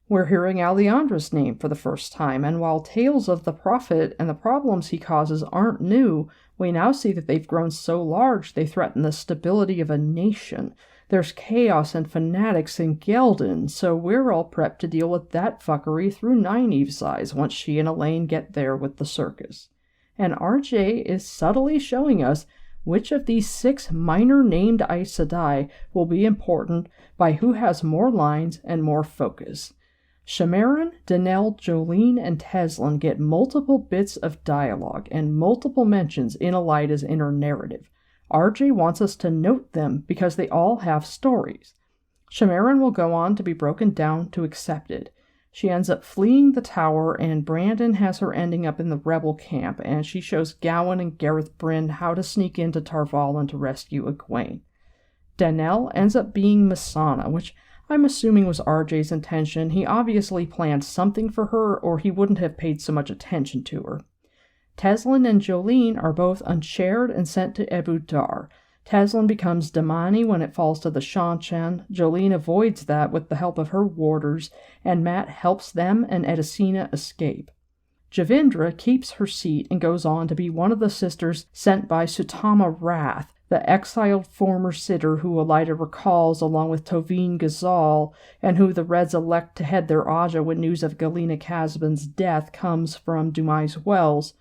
We're hearing Alliandra's name for the first time, and while tales of the Prophet and the problems he causes aren't new, we now see that they've grown so large they threaten the stability of a nation. There's chaos and fanatics in Ghealdan, so we're all prepped to deal with that fuckery through Nynaeve's eyes once she and Elaine get there with the circus. And RJ is subtly showing us Which of these 6 minor named Aes Sedai will be important by who has more lines and more focus? Shamaran, Danelle, Jolene, and Teslin get multiple bits of dialogue and multiple mentions in Elida's inner narrative. RJ wants us to note them because they all have stories. Shamaran will go on to be broken down to accepted. She ends up fleeing the tower, and Brandon has her ending up in the rebel camp, and she shows Gowan and Gareth Bryn how to sneak into Tar Valon to rescue Egwene. Danelle ends up being Missana, which I'm assuming was RJ's intention. He obviously planned something for her, or he wouldn't have paid so much attention to her. Teslin and Jolene are both unshared and sent to Ebu Dar. Teslin becomes Damani when it falls to the Shan-Chen. Jolene avoids that with the help of her warders, and Mat helps them and Edicina escape. Javindra keeps her seat and goes on to be one of the sisters sent by Sutama Wrath, the exiled former sitter who Elida recalls along with Toveen Ghazal, and who the Reds elect to head their Aja when news of Galena Casban's death comes from Dumai's Wells.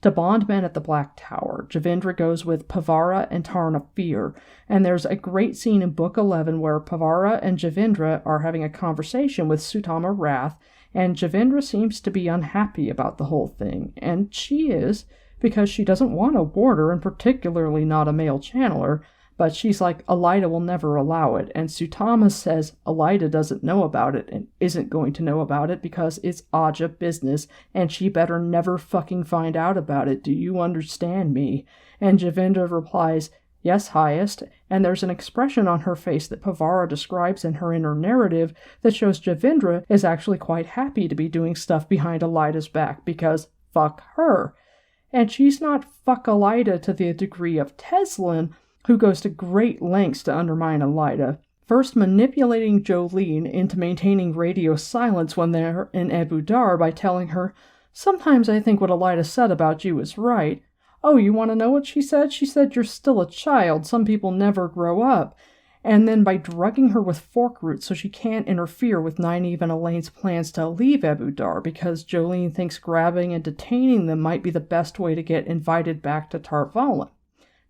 To bondmen at the Black Tower, Javindra goes with Pavara and Tarna Fear, and there's a great scene in Book 11 where Pavara and Javindra are having a conversation with Sutama Wrath, and Javindra seems to be unhappy about the whole thing, and she is, because she doesn't want a warder, and particularly not a male channeler, but she's like, Elida will never allow it, and Sutama says Elida doesn't know about it and isn't going to know about it because it's Aja business, and she better never fucking find out about it, do you understand me? And Javindra replies, yes, highest, and there's an expression on her face that Pavara describes in her inner narrative that shows Javindra is actually quite happy to be doing stuff behind Elida's back because fuck her. And she's not fuck Elida to the degree of Teslin, who goes to great lengths to undermine Elida, first manipulating Jolene into maintaining radio silence when they're in Ebu Dar by telling her, sometimes I think what Elida said about you is right. Oh, you want to know what she said? She said you're still a child, some people never grow up. And then by drugging her with fork roots so she can't interfere with Nynaeve and Elaine's plans to leave Ebu Dar because Jolene thinks grabbing and detaining them might be the best way to get invited back to Tar Valon.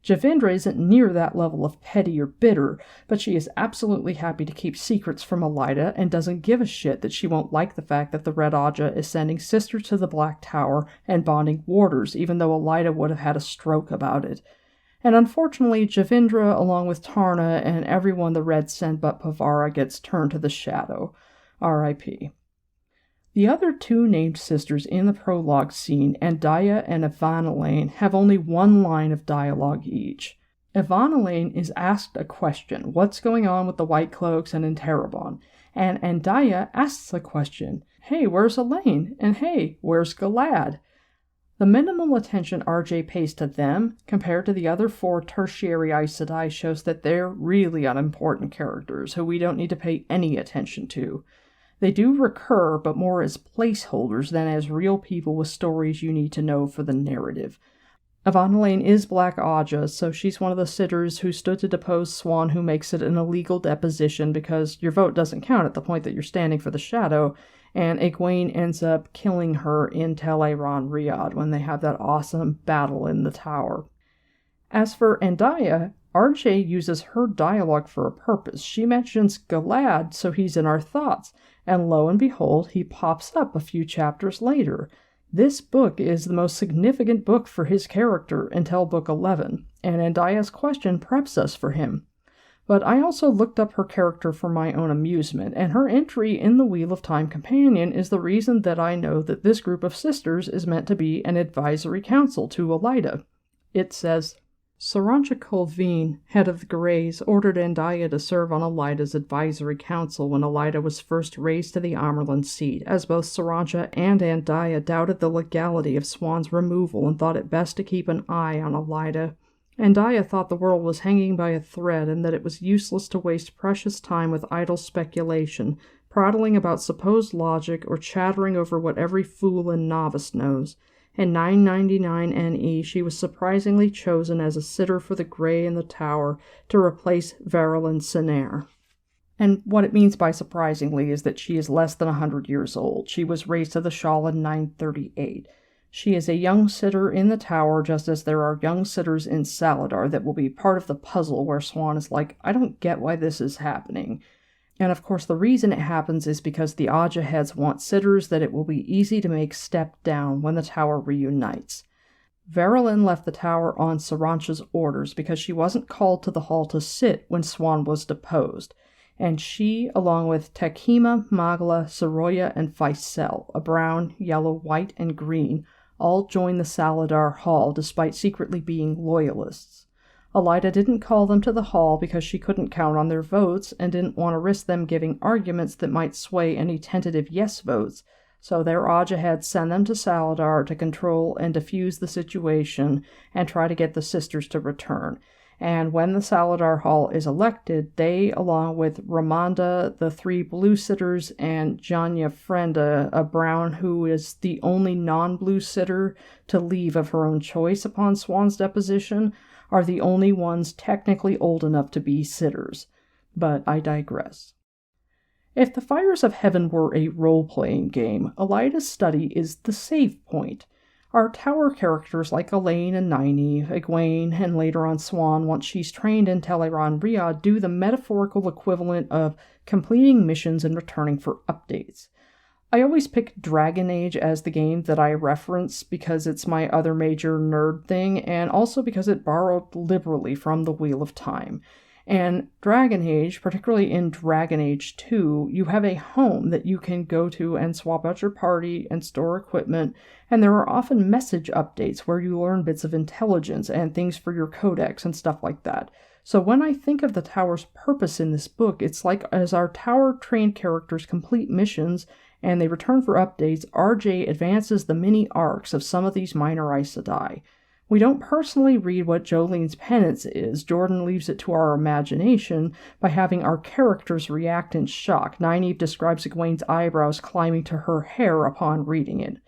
Javindra isn't near that level of petty or bitter, but she is absolutely happy to keep secrets from Elida and doesn't give a shit that she won't like the fact that the Red Aja is sending sisters to the Black Tower and bonding warders, even though Elida would have had a stroke about it. And unfortunately, Javindra, along with Tarna and everyone the Reds send but Pavara, gets turned to the shadow. R.I.P. The other 2 named sisters in the prologue scene, Andaya and Evangeline, have only one line of dialogue each. Evangeline is asked a question, what's going on with the White Cloaks and in Terrebonne? And Andaya asks a question, hey, where's Elaine? And hey, where's Galad? The minimal attention RJ pays to them, compared to the other 4 tertiary Aes Sedai, shows that they're really unimportant characters who we don't need to pay any attention to. They do recur, but more as placeholders than as real people with stories you need to know for the narrative. Evangeline is Black Aja, so she's one of the sitters who stood to depose Swan, who makes it an illegal deposition because your vote doesn't count at the point that you're standing for the shadow, and Egwene ends up killing her in Teleron Riyadh when they have that awesome battle in the tower. As for Andaya, RJ uses her dialogue for a purpose. She mentions Galad, so he's in our thoughts, and lo and behold, he pops up a few chapters later. This book is the most significant book for his character until Book 11, and Andaya's question preps us for him. But I also looked up her character for my own amusement, and her entry in the Wheel of Time Companion is the reason that I know that this group of sisters is meant to be an advisory council to Elida. It says, Sarancha Colveen, head of the Greys, ordered Andaya to serve on Elida's advisory council when Elida was first raised to the Amerlin seat, as both Sarancha and Andaya doubted the legality of Swan's removal and thought it best to keep an eye on Elida. Andaya thought the world was hanging by a thread and that it was useless to waste precious time with idle speculation, prattling about supposed logic or chattering over what every fool and novice knows. In 999 NE, she was surprisingly chosen as a sitter for the Grey in the Tower to replace Verilyn Senair. And what it means by surprisingly is that she is less than 100 years old. She was raised to the Shawl in 938. She is a young sitter in the tower, just as there are young sitters in Saladar that will be part of the puzzle where Swan is like, I don't get why this is happening. And of course the reason it happens is because the Aja heads want sitters that it will be easy to make step down when the tower reunites. Verilyn left the tower on Sarancha's orders because she wasn't called to the hall to sit when Swan was deposed, and she, along with Tekima, Magla, Soroya, and Faisal, a brown, yellow, white, and green, all joined the Saladar Hall despite secretly being loyalists. Elida didn't call them to the hall because she couldn't count on their votes and didn't want to risk them giving arguments that might sway any tentative yes votes, so their Aja had sent them to Saladar to control and defuse the situation and try to get the sisters to return. And when the Saladar Hall is elected, they, along with Ramanda, the 3 blue sitters, and Janya Frenda, a brown who is the only non-blue sitter to leave of her own choice upon Swan's deposition, are the only ones technically old enough to be sitters. But I digress. If the Fires of Heaven were a role-playing game, Elida's study is the save point. Our tower characters like Elaine and Nynaeve, Egwene, and later on Swan, once she's trained in Teleron Riyadh, do the metaphorical equivalent of completing missions and returning for updates. I always pick Dragon Age as the game that I reference because it's my other major nerd thing, and also because it borrowed liberally from the Wheel of Time. And Dragon Age, particularly in Dragon Age 2, you have a home that you can go to and swap out your party and store equipment, and there are often message updates where you learn bits of intelligence and things for your codex and stuff like that. So when I think of the tower's purpose in this book, it's like as our tower-trained characters complete missions and they return for updates, RJ advances the mini-arcs of some of these minor Aes Sedai. We don't personally read what Jolene's penance is. Jordan leaves it to our imagination by having our characters react in shock. Nynaeve describes Egwene's eyebrows climbing to her hair upon reading it.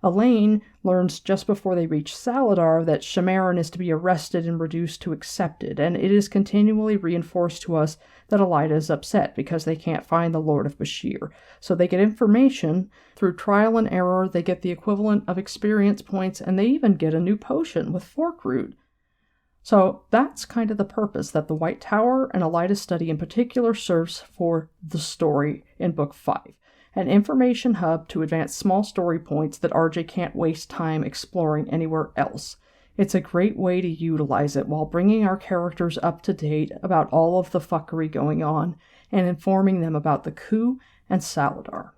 Elaine learns just before they reach Saladar that Shamaran is to be arrested and reduced to accepted, and it is continually reinforced to us that Elida is upset because they can't find the Lord of Bashir. So they get information. Through trial and error, they get the equivalent of experience points, and they even get a new potion with fork root. So that's kind of the purpose that the White Tower and Elida's study in particular serves for the story in Book 5. An information hub to advance small story points that RJ can't waste time exploring anywhere else. It's a great way to utilize it while bringing our characters up to date about all of the fuckery going on and informing them about the coup and Saladar.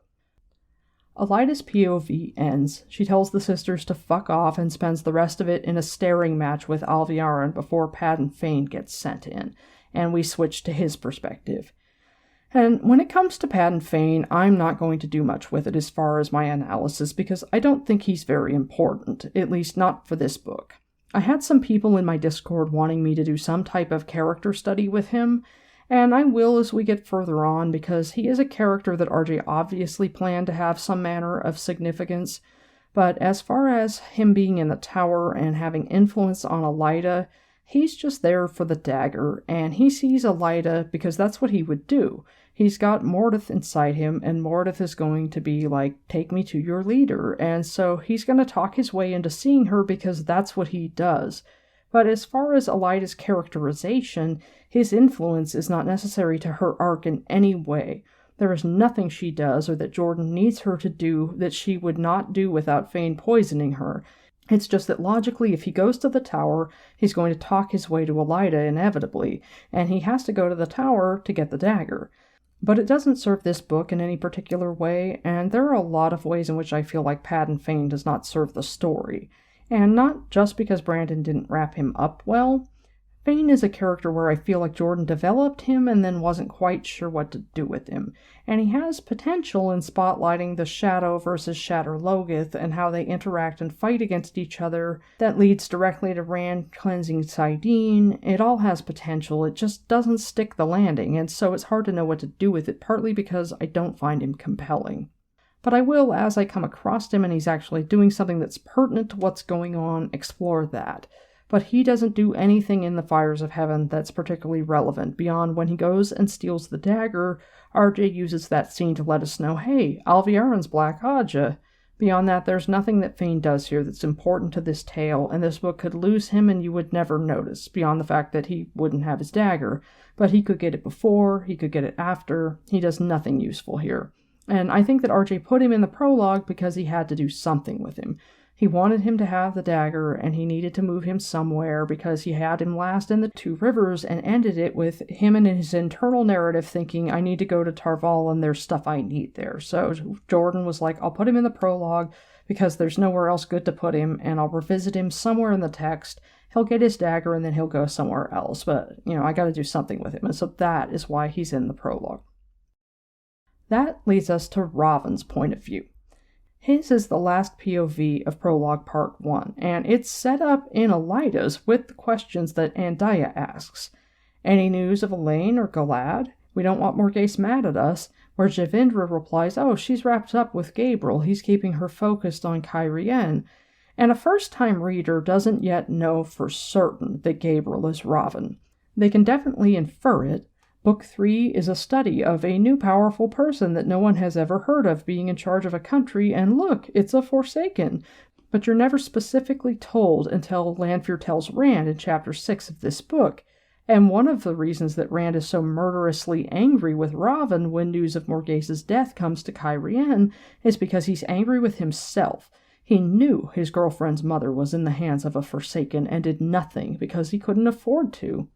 Elida's POV ends. She tells the sisters to fuck off and spends the rest of it in a staring match with Alviarin before Padden Fane gets sent in, and we switch to his perspective. And when it comes to Padden Fane, I'm not going to do much with it as far as my analysis because I don't think he's very important, at least not for this book. I had some people in my Discord wanting me to do some type of character study with him, and I will as we get further on because he is a character that RJ obviously planned to have some manner of significance, but as far as him being in the tower and having influence on Elida, he's just there for the dagger, and he sees Elida because that's what he would do. He's got Mordeth inside him, and Mordeth is going to be like, take me to your leader, and so he's going to talk his way into seeing her because that's what he does. But as far as Elida's characterization, his influence is not necessary to her arc in any way. There is nothing she does or that Jordan needs her to do that she would not do without Fane poisoning her. It's just that logically, if he goes to the tower, he's going to talk his way to Elida inevitably, and he has to go to the tower to get the dagger. But it doesn't serve this book in any particular way, and there are a lot of ways in which I feel like Padden Fane does not serve the story. And not just because Brandon didn't wrap him up well. Fane is a character where I feel like Jordan developed him and then wasn't quite sure what to do with him. And he has potential in spotlighting the Shadow versus Shatter Logoth and how they interact and fight against each other. That leads directly to Rand cleansing Sidene. It all has potential, it just doesn't stick the landing, and so it's hard to know what to do with it, partly because I don't find him compelling. But I will, as I come across him and he's actually doing something that's pertinent to what's going on, explore that. But he doesn't do anything in the Fires of Heaven that's particularly relevant, beyond when he goes and steals the dagger. RJ uses that scene to let us know, hey, Alviarin's Black Aja. Beyond that, there's nothing that Fane does here that's important to this tale, and this book could lose him and you would never notice, beyond the fact that he wouldn't have his dagger. But he could get it before, he could get it after. He does nothing useful here. And I think that RJ put him in the prologue because he had to do something with him. He wanted him to have the dagger, and he needed to move him somewhere because he had him last in the Two Rivers and ended it with him and his internal narrative thinking, I need to go to Tarval and there's stuff I need there. So Jordan was like, I'll put him in the prologue because there's nowhere else good to put him, and I'll revisit him somewhere in the text. He'll get his dagger and then he'll go somewhere else. But, I got to do something with him. And so that is why he's in the prologue. That leads us to Raven's point of view. His is the last POV of Prologue Part 1, and it's set up in Elida's with the questions that Andaya asks. Any news of Elaine or Galad? We don't want Morghese mad at us. Where Javindra replies, oh, she's wrapped up with Gabriel. He's keeping her focused on Kyrien. And a first-time reader doesn't yet know for certain that Gabriel is Raven. They can definitely infer it. Book 3 is a study of a new powerful person that no one has ever heard of being in charge of a country, and look, it's a Forsaken. But you're never specifically told until Lanfear tells Rand in Chapter 6 of this book. And one of the reasons that Rand is so murderously angry with Raven when news of Morghese's death comes to Kyrien is because he's angry with himself. He knew his girlfriend's mother was in the hands of a Forsaken and did nothing because he couldn't afford to.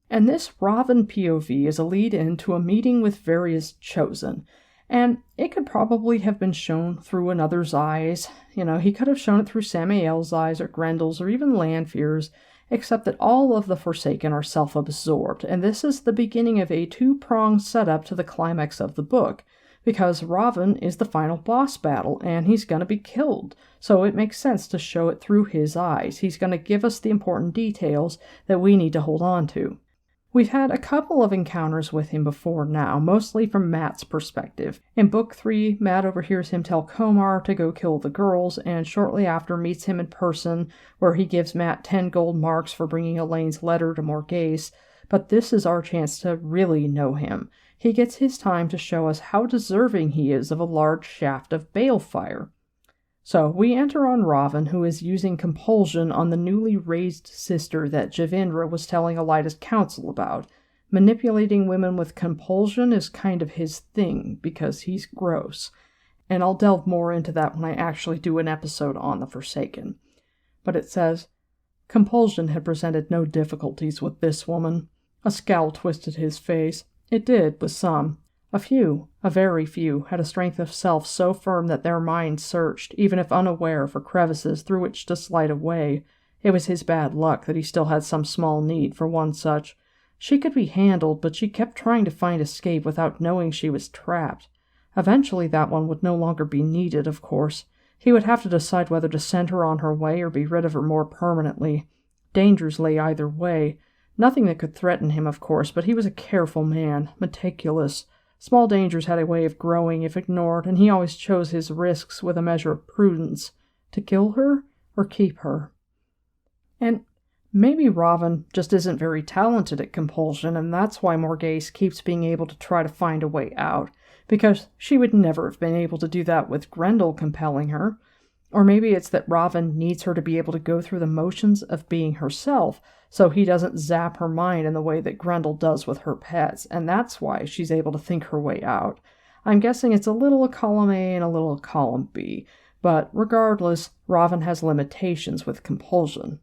And this Raven POV is a lead-in to a meeting with various Chosen. And it could probably have been shown through another's eyes. He could have shown it through Samael's eyes or Grendel's or even Lanfear's, except that all of the Forsaken are self-absorbed, and this is the beginning of a two-pronged setup to the climax of the book, because Raven is the final boss battle, and he's going to be killed, so it makes sense to show it through his eyes. He's going to give us the important details that we need to hold on to. We've had a couple of encounters with him before now, mostly from Mat's perspective. In Book 3, Mat overhears him tell Komar to go kill the girls, and shortly after meets him in person, where he gives Mat 10 gold marks for bringing Elaine's letter to Morghese. But this is our chance to really know him. He gets his time to show us how deserving he is of a large shaft of balefire. So we enter on Raven, who is using compulsion on the newly raised sister that Javindra was telling Elida's council about. Manipulating women with compulsion is kind of his thing, because he's gross. And I'll delve more into that when I actually do an episode on the Forsaken. But it says, compulsion had presented no difficulties with this woman. A scowl twisted his face. It did, with some. A very few, had a strength of self so firm that their minds searched, even if unaware, for crevices through which to slide away. It was his bad luck that he still had some small need for one such. She could be handled, but she kept trying to find escape without knowing she was trapped. Eventually that one would no longer be needed, of course. He would have to decide whether to send her on her way or be rid of her more permanently. Dangers lay either way. Nothing that could threaten him, of course, but he was a careful man, meticulous. Small dangers had a way of growing if ignored, and he always chose his risks with a measure of prudence. To kill her or keep her? And maybe Raven just isn't very talented at compulsion, and that's why Morghese keeps being able to try to find a way out, because she would never have been able to do that with Grendel compelling her. Or maybe it's that Raven needs her to be able to go through the motions of being herself, so he doesn't zap her mind in the way that Grendel does with her pets, and that's why she's able to think her way out. I'm guessing it's a little a column A and a little a column B, but regardless, Raven has limitations with compulsion.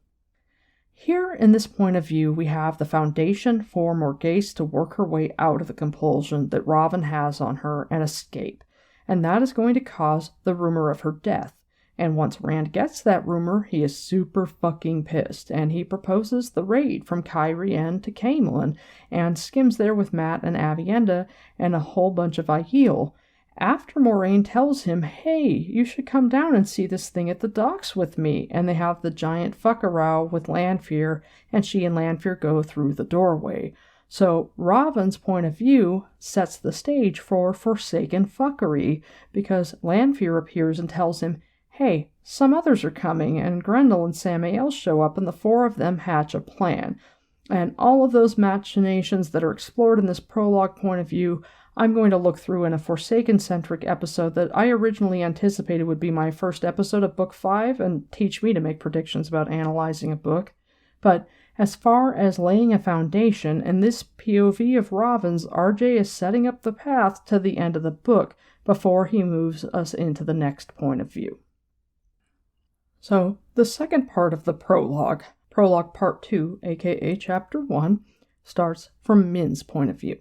Here, in this point of view, we have the foundation for Morghese to work her way out of the compulsion that Raven has on her and escape, and that is going to cause the rumor of her death. And once Rand gets that rumor, he is super fucking pissed, and he proposes the raid from Kyrien to Camelin, and skims there with Mat and Avienda and a whole bunch of Aiel. After Moraine tells him, hey, you should come down and see this thing at the docks with me, and they have the giant fuck-a-row with Lanfear, and she and Lanfear go through the doorway. So Raven's point of view sets the stage for Forsaken fuckery, because Lanfear appears and tells him, hey, some others are coming, and Grendel and Samael show up, and the four of them hatch a plan. And all of those machinations that are explored in this prologue point of view I'm going to look through in a Forsaken-centric episode that I originally anticipated would be my first episode of Book 5 and teach me to make predictions about analyzing a book. But as far as laying a foundation, in this POV of Robin's, RJ is setting up the path to the end of the book before he moves us into the next point of view. So, the second part of the prologue, Prologue Part 2, aka Chapter 1, starts from Min's point of view.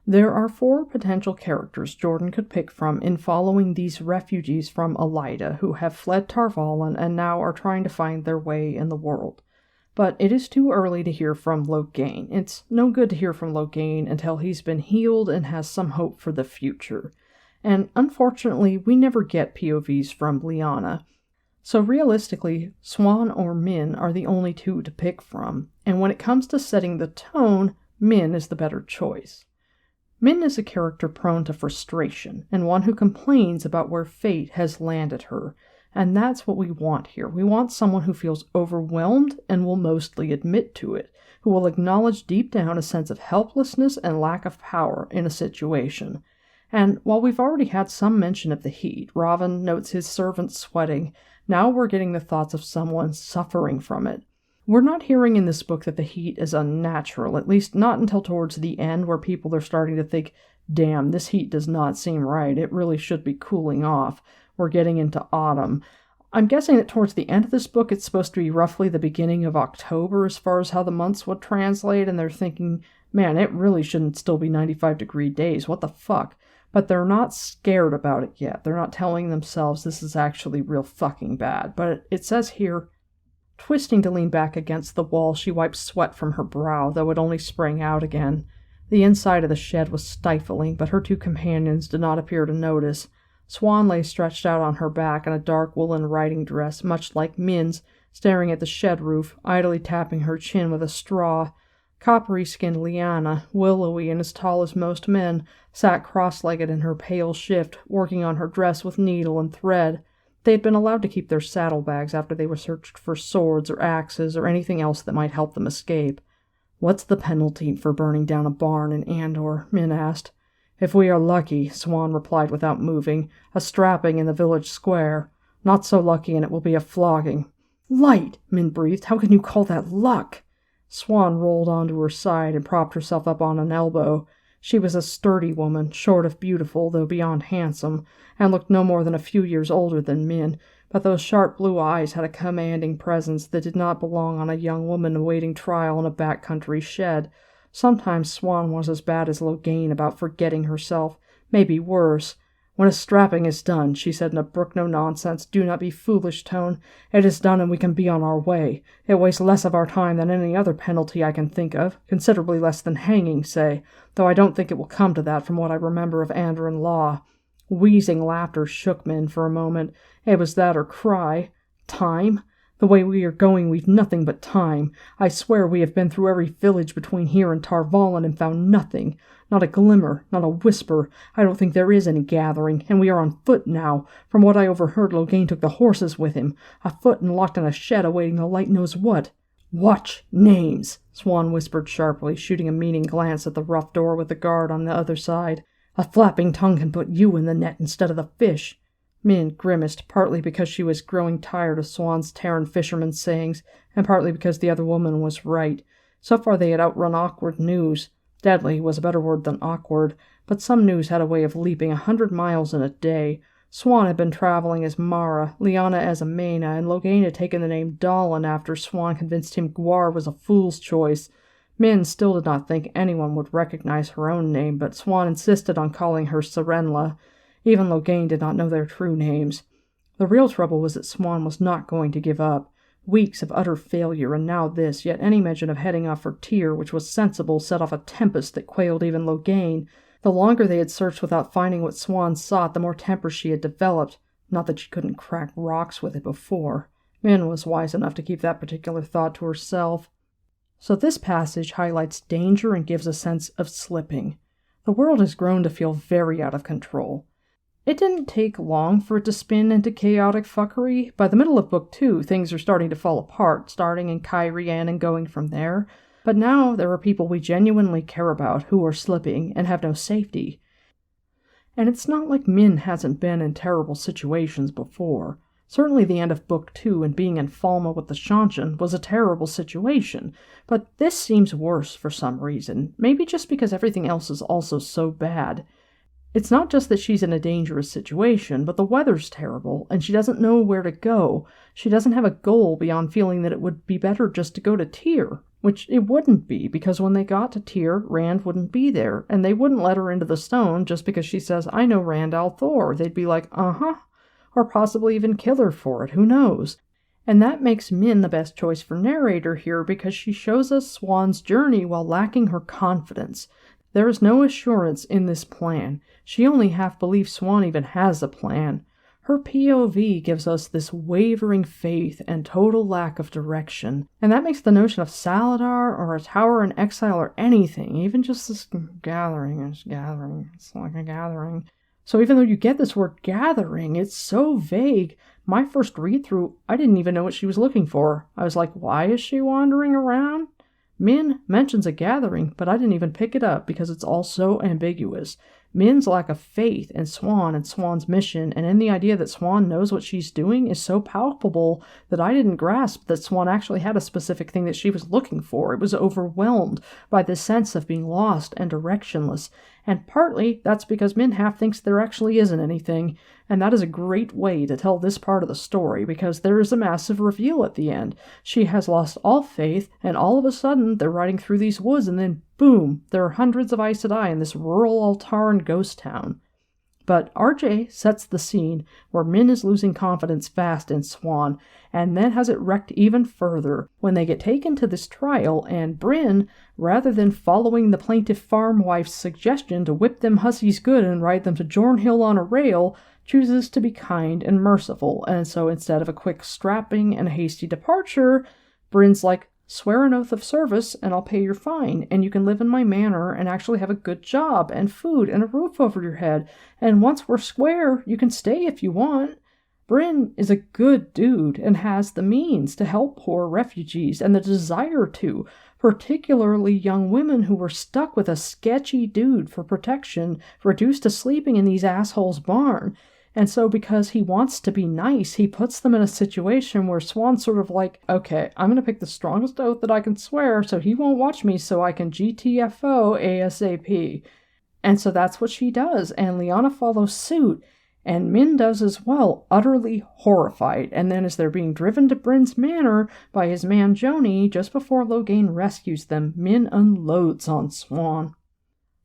There are 4 potential characters Jordan could pick from in following these refugees from Elida who have fled Tar Valon and now are trying to find their way in the world. But it is too early to hear from Loghain. It's no good to hear from Loghain until he's been healed and has some hope for the future. And unfortunately, we never get POVs from Lyanna. So realistically, Siuan or Min are the only 2 to pick from, and when it comes to setting the tone, Min is the better choice. Min is a character prone to frustration, and one who complains about where fate has landed her, and that's what we want here. We want someone who feels overwhelmed and will mostly admit to it, who will acknowledge deep down a sense of helplessness and lack of power in a situation. And while we've already had some mention of the heat, Robin notes his servant sweating, now we're getting the thoughts of someone suffering from it. We're not hearing in this book that the heat is unnatural, at least not until towards the end where people are starting to think, damn, this heat does not seem right, it really should be cooling off. We're getting into autumn. I'm guessing that towards the end of this book it's supposed to be roughly the beginning of October as far as how the months would translate, and they're thinking, man, it really shouldn't still be 95-degree days, what the fuck? But they're not scared about it yet. They're not telling themselves this is actually real fucking bad. But it says here, twisting to lean back against the wall, she wiped sweat from her brow, though it only sprang out again. The inside of the shed was stifling, but her 2 companions did not appear to notice. Siuan lay stretched out on her back in a dark woolen riding dress, much like Min's, staring at the shed roof, idly tapping her chin with a straw. Coppery-skinned Lyanna, willowy and as tall as most men, sat cross-legged in her pale shift, working on her dress with needle and thread. They had been allowed to keep their saddlebags after they were searched for swords or axes or anything else that might help them escape. "What's the penalty for burning down a barn in Andor?" Min asked. "If we are lucky," Siuan replied without moving, "a strapping in the village square. Not so lucky and it will be a flogging." "Light!" Min breathed. "How can you call that luck?" Siuan rolled onto her side and propped herself up on an elbow. She was a sturdy woman, short of beautiful, though beyond handsome, and looked no more than a few years older than Min, but those sharp blue eyes had a commanding presence that did not belong on a young woman awaiting trial in a backcountry shed. Sometimes Siuan was as bad as Loghain about forgetting herself, maybe worse. "When a strapping is done," she said in a brook-no-nonsense, do-not-be-foolish tone, "it is done and we can be on our way. It wastes less of our time than any other penalty I can think of, considerably less than hanging, say, though I don't think it will come to that from what I remember of Andoran law." Wheezing laughter shook Min for a moment. It was that or cry. "Time? The way we are going, we've nothing but time. I swear we have been through every village between here and Tar Valon and found nothing. Not a glimmer, not a whisper. I don't think there is any gathering, and we are on foot now. From what I overheard, Loghain took the horses with him. Afoot and locked in a shed awaiting the light knows what." "Watch names," Siuan whispered sharply, shooting a meaning glance at the rough door with the guard on the other side. "A flapping tongue can put you in the net instead of the fish." Min grimaced, partly because she was growing tired of Siuan's Terran fisherman's sayings, and partly because the other woman was right. So far they had outrun awkward news. Deadly was a better word than awkward, but some news had a way of leaping 100 miles in a day. Siuan had been traveling as Mara, Lyanna as Amena, and Loghain had taken the name Dallin after Siuan convinced him Gwar was a fool's choice. Min still did not think anyone would recognize her own name, but Siuan insisted on calling her Serenla. Even Loghain did not know their true names. The real trouble was that Siuan was not going to give up. Weeks of utter failure, and now this, yet any mention of heading off for Tyr, which was sensible, set off a tempest that quailed even Loghain. The longer they had searched without finding what Siuan sought, the more temper she had developed. Not that she couldn't crack rocks with it before. Min was wise enough to keep that particular thought to herself. So this passage highlights danger and gives a sense of slipping. The world has grown to feel very out of control. It didn't take long for it to spin into chaotic fuckery. By the middle of Book 2, things are starting to fall apart, starting in Cairhien and going from there. But now there are people we genuinely care about who are slipping and have no safety. And it's not like Min hasn't been in terrible situations before. Certainly the end of Book 2 and being in Falma with the Shanshan was a terrible situation, but this seems worse for some reason, maybe just because everything else is also so bad. It's not just that she's in a dangerous situation, but the weather's terrible, and she doesn't know where to go. She doesn't have a goal beyond feeling that it would be better just to go to Tyr, which it wouldn't be, because when they got to Tyr, Rand wouldn't be there, and they wouldn't let her into the stone just because she says, "I know Rand al'Thor." They'd be like, "Uh-huh," or possibly even kill her for it, who knows? And that makes Min the best choice for narrator here because she shows us Siuan's journey while lacking her confidence. There is no assurance in this plan. She only half believes Siuan even has a plan. Her POV gives us this wavering faith and total lack of direction, and that makes the notion of Saladar or a tower in exile or anything, even just this gathering, it's like a gathering. So even though you get this word gathering, it's so vague. My first read-through, I didn't even know what she was looking for. I was like, why is she wandering around? Min mentions a gathering, but I didn't even pick it up because it's all so ambiguous. Min's lack of faith in Siuan and Siuan's mission, and in the idea that Siuan knows what she's doing, is so palpable that I didn't grasp that Siuan actually had a specific thing that she was looking for. It was overwhelmed by this sense of being lost and directionless, and partly that's because Min half thinks there actually isn't anything, and that is a great way to tell this part of the story, because there is a massive reveal at the end. She has lost all faith, and all of a sudden they're riding through these woods, and then boom, there are hundreds of Aes Sedai in this rural Altaran ghost town. But RJ sets the scene where Min is losing confidence fast in Siuan, and then has it wrecked even further when they get taken to this trial, and Brynn, rather than following the plaintiff farm wife's suggestion to whip them hussies good and ride them to Jornhill on a rail, chooses to be kind and merciful, and so instead of a quick strapping and a hasty departure, Brynn's like, "Swear an oath of service and I'll pay your fine, and you can live in my manor and actually have a good job and food and a roof over your head, and once we're square, you can stay if you want." Brynn is a good dude and has the means to help poor refugees and the desire to, particularly young women who were stuck with a sketchy dude for protection, reduced to sleeping in these assholes' barn. And so because he wants to be nice, he puts them in a situation where Siuan's sort of like, okay, I'm going to pick the strongest oath that I can swear so he won't watch me so I can GTFO ASAP. And so that's what she does, and Lyanna follows suit, and Min does as well, utterly horrified. And then as they're being driven to Brynn's manor by his man Joni, just before Loghain rescues them, Min unloads on Siuan.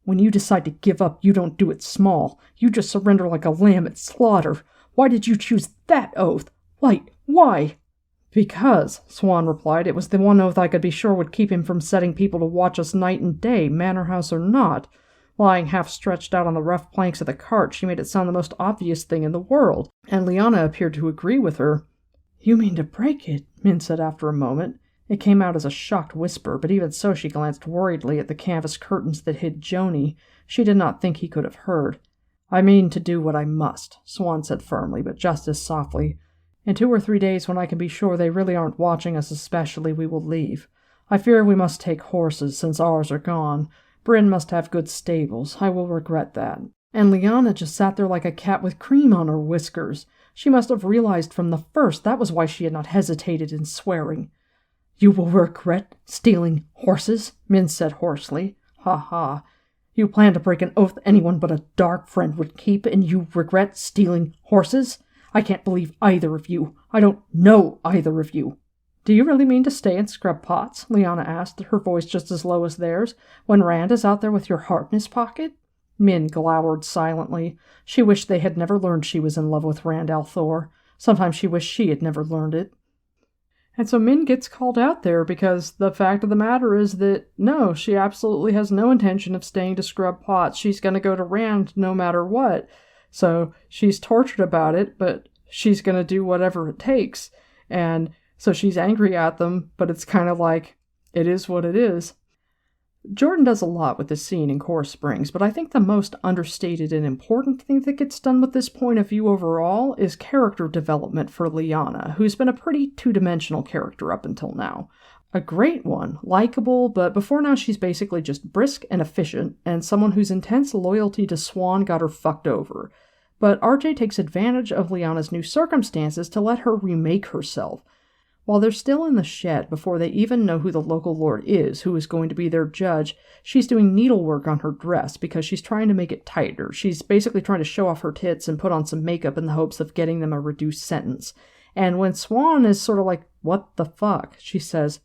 "When you decide to give up, you don't do it small. You just surrender like a lamb at slaughter. Why did you choose that oath? Why?" "Because," Siuan replied, "it was the one oath I could be sure would keep him from setting people to watch us night and day, manor house or not." Lying half stretched out on the rough planks of the cart, she made it sound the most obvious thing in the world, and Lyanna appeared to agree with her. "You mean to break it?" Min said after a moment. It came out as a shocked whisper, but even so she glanced worriedly at the canvas curtains that hid Joni. She did not think he could have heard. "I mean to do what I must," Siuan said firmly, but just as softly. "In 2 or 3 days, when I can be sure they really aren't watching us especially, we will leave. I fear we must take horses, since ours are gone. Brynn must have good stables. I will regret that." And Lyanna just sat there like a cat with cream on her whiskers. She must have realized from the first that was why she had not hesitated in swearing. "You will regret stealing horses?" Min said hoarsely. "Ha ha. You plan to break an oath anyone but a dark friend would keep, and you regret stealing horses? I can't believe either of you. I don't know either of you." "Do you really mean to stay and scrub pots?" Lyanna asked, her voice just as low as theirs, "when Rand is out there with your heart in his pocket?" Min glowered silently. She wished they had never learned she was in love with Rand al'Thor. Sometimes she wished she had never learned it. And so Min gets called out there because the fact of the matter is that, no, she absolutely has no intention of staying to scrub pots. She's going to go to Rand no matter what. So she's tortured about it, but she's going to do whatever it takes. And so she's angry at them, but it's kind of like, it is what it is. Jordan does a lot with this scene in Core Springs, but I think the most understated and important thing that gets done with this point of view overall is character development for Lyanna, who's been a pretty two-dimensional character up until now. a great one, likable, but before now she's basically just brisk and efficient, and someone whose intense loyalty to Swan got her fucked over. But RJ takes advantage of Lyanna's new circumstances to let her remake herself. While they're still in the shed, before they even know who the local lord is, who is going to be their judge, she's doing needlework on her dress because she's trying to make it tighter. She's basically trying to show off her tits and put on some makeup in the hopes of getting them a reduced sentence. And when Swan is sort of like, what the fuck, she says,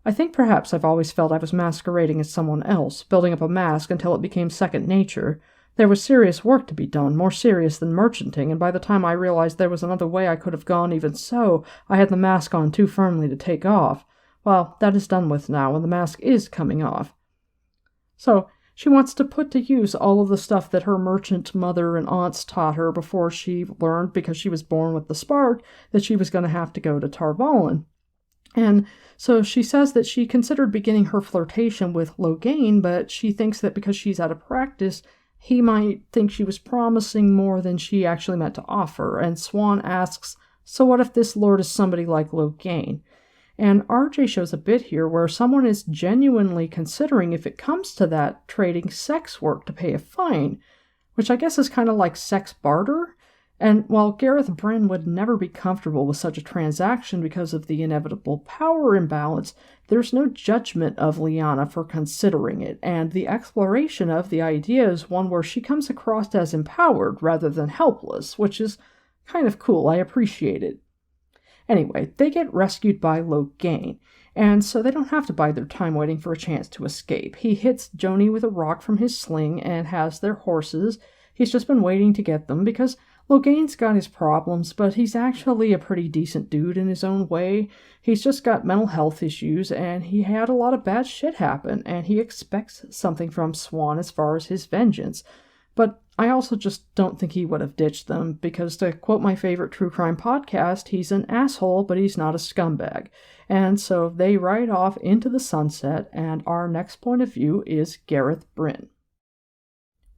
I think perhaps I've always felt I was masquerading as someone else, building up a mask until it became second nature. There was serious work to be done, more serious than merchanting, and by the time I realized there was another way I could have gone even so, I had the mask on too firmly to take off. Well, that is done with now, and the mask is coming off. So, she wants to put to use all of the stuff that her merchant mother and aunts taught her before she learned, because she was born with the spark, that she was going to have to go to Tarvalin. And so she says that she considered beginning her flirtation with Loghain, but she thinks that because she's out of practice, he might think she was promising more than she actually meant to offer, and Swan asks, so what if this lord is somebody like Loghain? And RJ shows a bit here where someone is genuinely considering, if it comes to that, trading sex work to pay a fine, which I guess is kind of like sex barter. And while Gareth Bryn would never be comfortable with such a transaction because of the inevitable power imbalance, there's no judgment of Lyanna for considering it, and the exploration of the idea is one where she comes across as empowered rather than helpless, which is kind of cool. I appreciate it. Anyway, they get rescued by Loghain, and so they don't have to bide their time waiting for a chance to escape. He hits Joni with a rock from his sling and has their horses. He's just been waiting to get them because Loghain's got his problems, but he's actually a pretty decent dude in his own way. He's just got mental health issues, and he had a lot of bad shit happen, and he expects something from Swan as far as his vengeance. But I also just don't think he would have ditched them, because to quote my favorite true crime podcast, he's an asshole, but he's not a scumbag. And so they ride off into the sunset, and our next point of view is Gareth Bryn.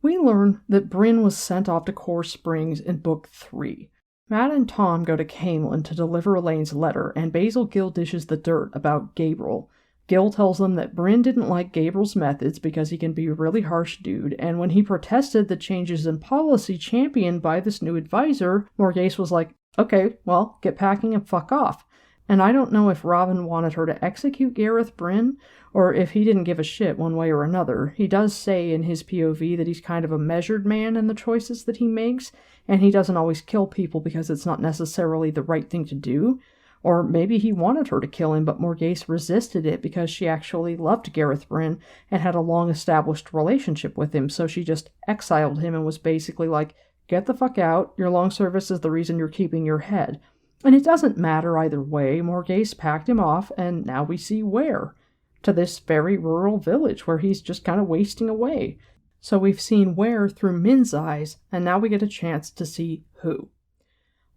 We learn that Bryn was sent off to Core Springs in Book 3. Matt and Tom go to Camelin to deliver Elaine's letter, and Basil Gill dishes the dirt about Gabriel. Gill tells them that Bryn didn't like Gabriel's methods because he can be a really harsh dude, and when he protested the changes in policy championed by this new advisor, Morghese was like, okay, well, get packing and fuck off. And I don't know if Robin wanted her to execute Gareth Bryn, or if he didn't give a shit one way or another. He does say in his POV that he's kind of a measured man in the choices that he makes, and he doesn't always kill people because it's not necessarily the right thing to do. Or maybe he wanted her to kill him, but Morghese resisted it because she actually loved Gareth Bryn and had a long-established relationship with him, so she just exiled him and was basically like, get the fuck out, your long service is the reason you're keeping your head. And it doesn't matter either way, Morghese packed him off, and now we see where. To this very rural village where he's just kind of wasting away. So we've seen where through Min's eyes, and now we get a chance to see who.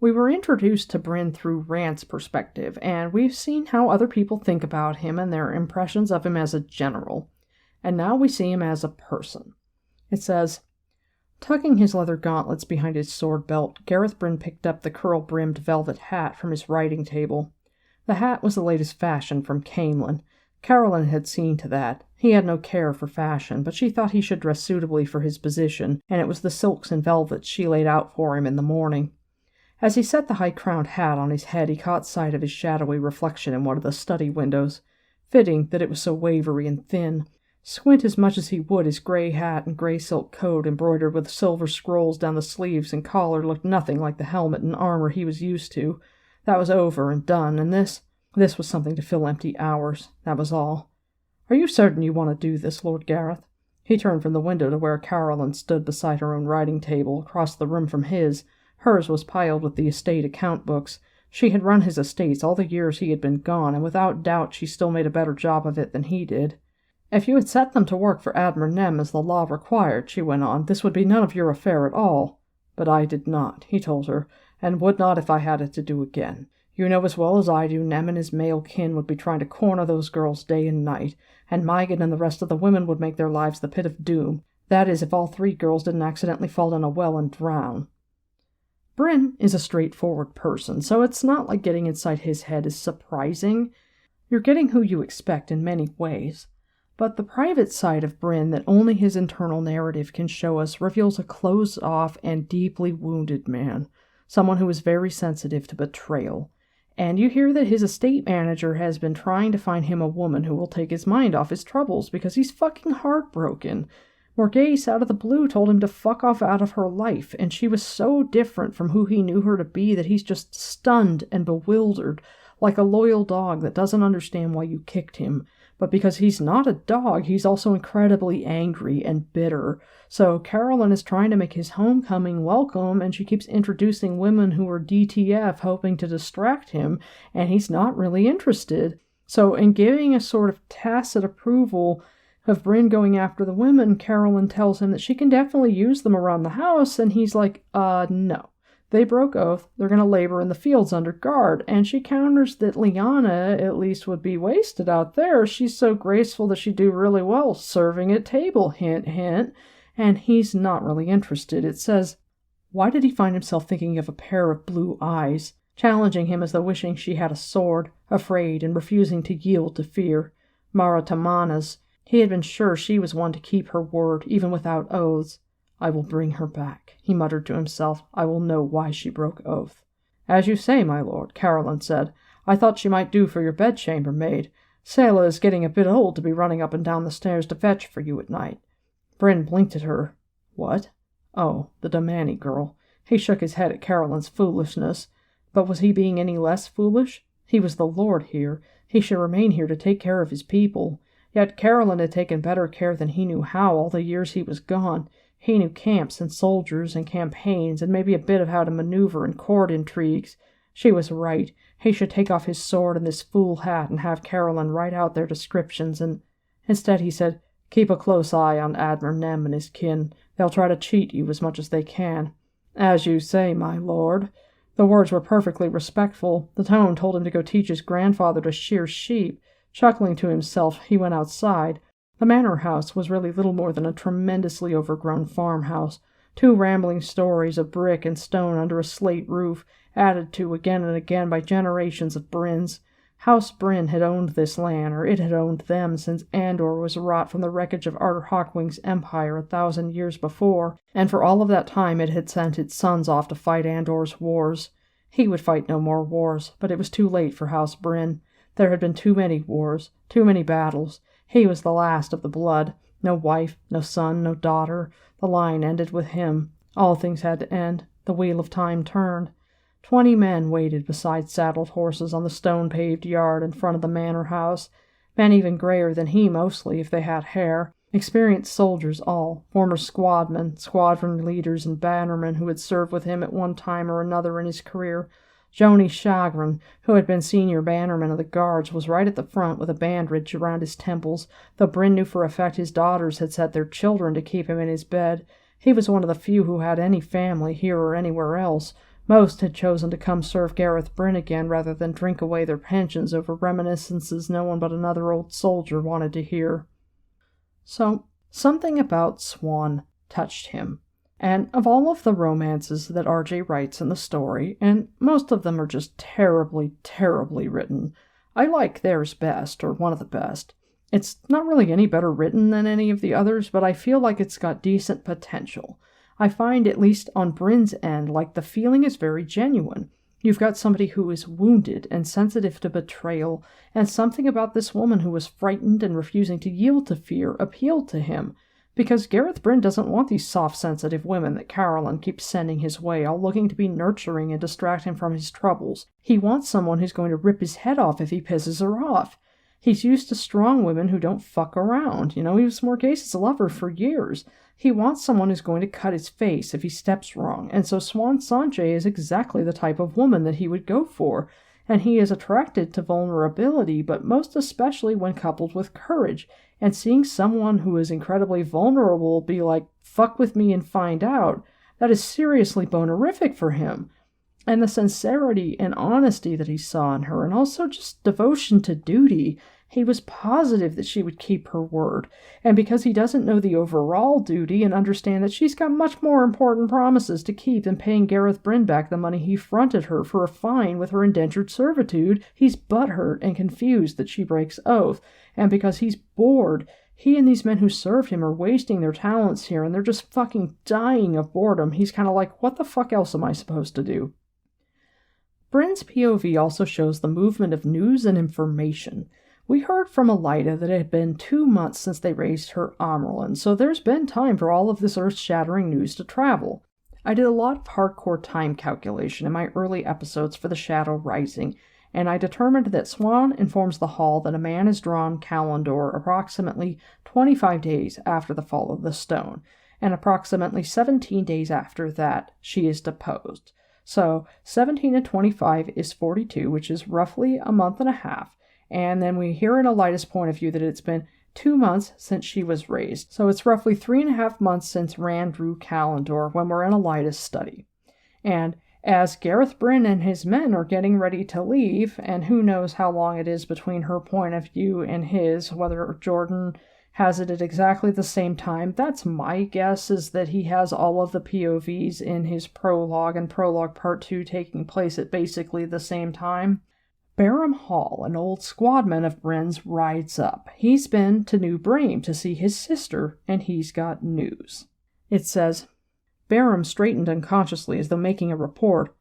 We were introduced to Bryn through Rand's perspective, and we've seen how other people think about him and their impressions of him as a general. And now we see him as a person. It says, tucking his leather gauntlets behind his sword belt, Gareth Bryn picked up the curl-brimmed velvet hat from his writing table. The hat was the latest fashion from Camelin. Carolyn had seen to that. He had no care for fashion, but she thought he should dress suitably for his position, and it was the silks and velvets she laid out for him in the morning. As he set the high-crowned hat on his head, he caught sight of his shadowy reflection in one of the study windows. Fitting that it was so wavery and thin. Squint as much as he would, his gray hat and gray silk coat embroidered with silver scrolls down the sleeves and collar looked nothing like the helmet and armor he was used to. That was over and done, and this was something to fill empty hours. That was all. Are you certain you want to do this, Lord Gareth? He turned from the window to where Carolyn stood beside her own writing table, across the room from his. Hers was piled with the estate account books. She had run his estates all the years he had been gone, and without doubt she still made a better job of it than he did. If you had set them to work for Admiral Nem as the law required, she went on, this would be none of your affair at all. But I did not, he told her, and would not if I had it to do again. You know as well as I do, Nem and his male kin would be trying to corner those girls day and night, and Megan and the rest of the women would make their lives the pit of doom. That is, if all 3 girls didn't accidentally fall in a well and drown. Bryn is a straightforward person, so it's not like getting inside his head is surprising. You're getting who you expect in many ways. But the private side of Bryn that only his internal narrative can show us reveals a closed-off and deeply wounded man, someone who is very sensitive to betrayal. And you hear that his estate manager has been trying to find him a woman who will take his mind off his troubles because he's fucking heartbroken. Morghese, out of the blue, told him to fuck off out of her life, and she was so different from who he knew her to be that he's just stunned and bewildered, like a loyal dog that doesn't understand why you kicked him. But because he's not a dog, he's also incredibly angry and bitter. So Carolyn is trying to make his homecoming welcome, and she keeps introducing women who are DTF, hoping to distract him, and he's not really interested. So in giving a sort of tacit approval of Bryn going after the women, Carolyn tells him that she can definitely use them around the house, and he's like, no. They broke oath, they're going to labor in the fields under guard, and she counters that Lyanna at least would be wasted out there. She's so graceful that she'd do really well serving at table, hint, hint, and he's not really interested. It says, why did he find himself thinking of a pair of blue eyes, challenging him as though wishing she had a sword, afraid and refusing to yield to fear? Maratamana's. He had been sure she was one to keep her word, even without oaths. I will bring her back, he muttered to himself. I will know why she broke oath. As you say, my lord, Carolyn said. I thought she might do for your bedchamber maid. Selah is getting a bit old to be running up and down the stairs to fetch for you at night. Bryn blinked at her. What? Oh, the Damani girl. He shook his head at Carolyn's foolishness. But was he being any less foolish? He was the lord here. He should remain here to take care of his people. Yet Carolyn had taken better care than he knew how all the years he was gone. He knew camps and soldiers and campaigns and maybe a bit of how to maneuver in court intrigues. She was right. He should take off his sword and this fool hat and have Carolyn write out their descriptions, and instead he said, keep a close eye on Admiral Nem and his kin. They'll try to cheat you as much as they can. As you say, my lord. The words were perfectly respectful. The tone told him to go teach his grandfather to shear sheep. Chuckling to himself, he went outside. The manor house was really little more than a tremendously overgrown farmhouse. 2 rambling stories of brick and stone under a slate roof, added to again and again by generations of Bryns. House Bryn had owned this land, or it had owned them, since Andor was wrought from the wreckage of Arthur Hawkwing's empire 1,000 years before, and for all of that time it had sent its sons off to fight Andor's wars. He would fight no more wars, but it was too late for House Bryn. There had been too many wars, too many battles. He was the last of the blood. No wife, no son, no daughter. The line ended with him. All things had to end. The wheel of time turned. 20 men waited beside saddled horses on the stone-paved yard in front of the manor house. Men even grayer than he, mostly, if they had hair. Experienced soldiers all, former squadmen, squadron leaders, and bannermen who had served with him at one time or another in his career. Joni Chagrin, who had been senior bannerman of the guards, was right at the front with a bandage around his temples, though Bryn knew for a fact his daughters had set their children to keep him in his bed. He was one of the few who had any family here or anywhere else. Most had chosen to come serve Gareth Bryn again rather than drink away their pensions over reminiscences no one but another old soldier wanted to hear. So, something about Swan touched him. And of all of the romances that R.J. writes in the story, and most of them are just terribly, terribly written, I like theirs best, or one of the best. It's not really any better written than any of the others, but I feel like it's got decent potential. I find, at least on Bryn's end, like the feeling is very genuine. You've got somebody who is wounded and sensitive to betrayal, and something about this woman who was frightened and refusing to yield to fear appealed to him. Because Gareth Bryn doesn't want these soft, sensitive women that Carolyn keeps sending his way, all looking to be nurturing and distract him from his troubles. He wants someone who's going to rip his head off if he pisses her off. He's used to strong women who don't fuck around. He was Morghese's lover for years. He wants someone who's going to cut his face if he steps wrong, and so Swan Sanche is exactly the type of woman that he would go for. And he is attracted to vulnerability, but most especially when coupled with courage. And seeing someone who is incredibly vulnerable be like, fuck with me and find out, that is seriously bonerific for him. And the sincerity and honesty that he saw in her, and also just devotion to duty, He was positive that she would keep her word, and because he doesn't know the overall duty and understand that she's got much more important promises to keep than paying Gareth Bryn back the money he fronted her for a fine with her indentured servitude, he's butthurt and confused that she breaks oath, and because he's bored, he and these men who served him are wasting their talents here, and they're just fucking dying of boredom. He's kind of like, what the fuck else am I supposed to do? Bryn's POV also shows the movement of news and information. We heard from Elida that it had been 2 months since they raised her Amerlin, so there's been time for all of this earth-shattering news to travel. I did a lot of hardcore time calculation in my early episodes for the Shadow Rising, and I determined that Swan informs the Hall that a man is drawn Calendor approximately 25 days after the fall of the stone, and approximately 17 days after that she is deposed. So 17 and 25 is 42, which is roughly a month and a half. And then we hear in Elida's point of view that it's been 2 months since she was raised. So it's roughly 3.5 months since Rand drew Calendor when we're in Elida's study. And as Gareth Bryn and his men are getting ready to leave, and who knows how long it is between her point of view and his, whether Jordan has it at exactly the same time. That's my guess, is that he has all of the POVs in his prologue and prologue part 2 taking place at basically the same time. Barham Hall, an old squadman of Bryn's, rides up. He's been to New Brame to see his sister, and he's got news. It says, Barham straightened unconsciously as though making a report.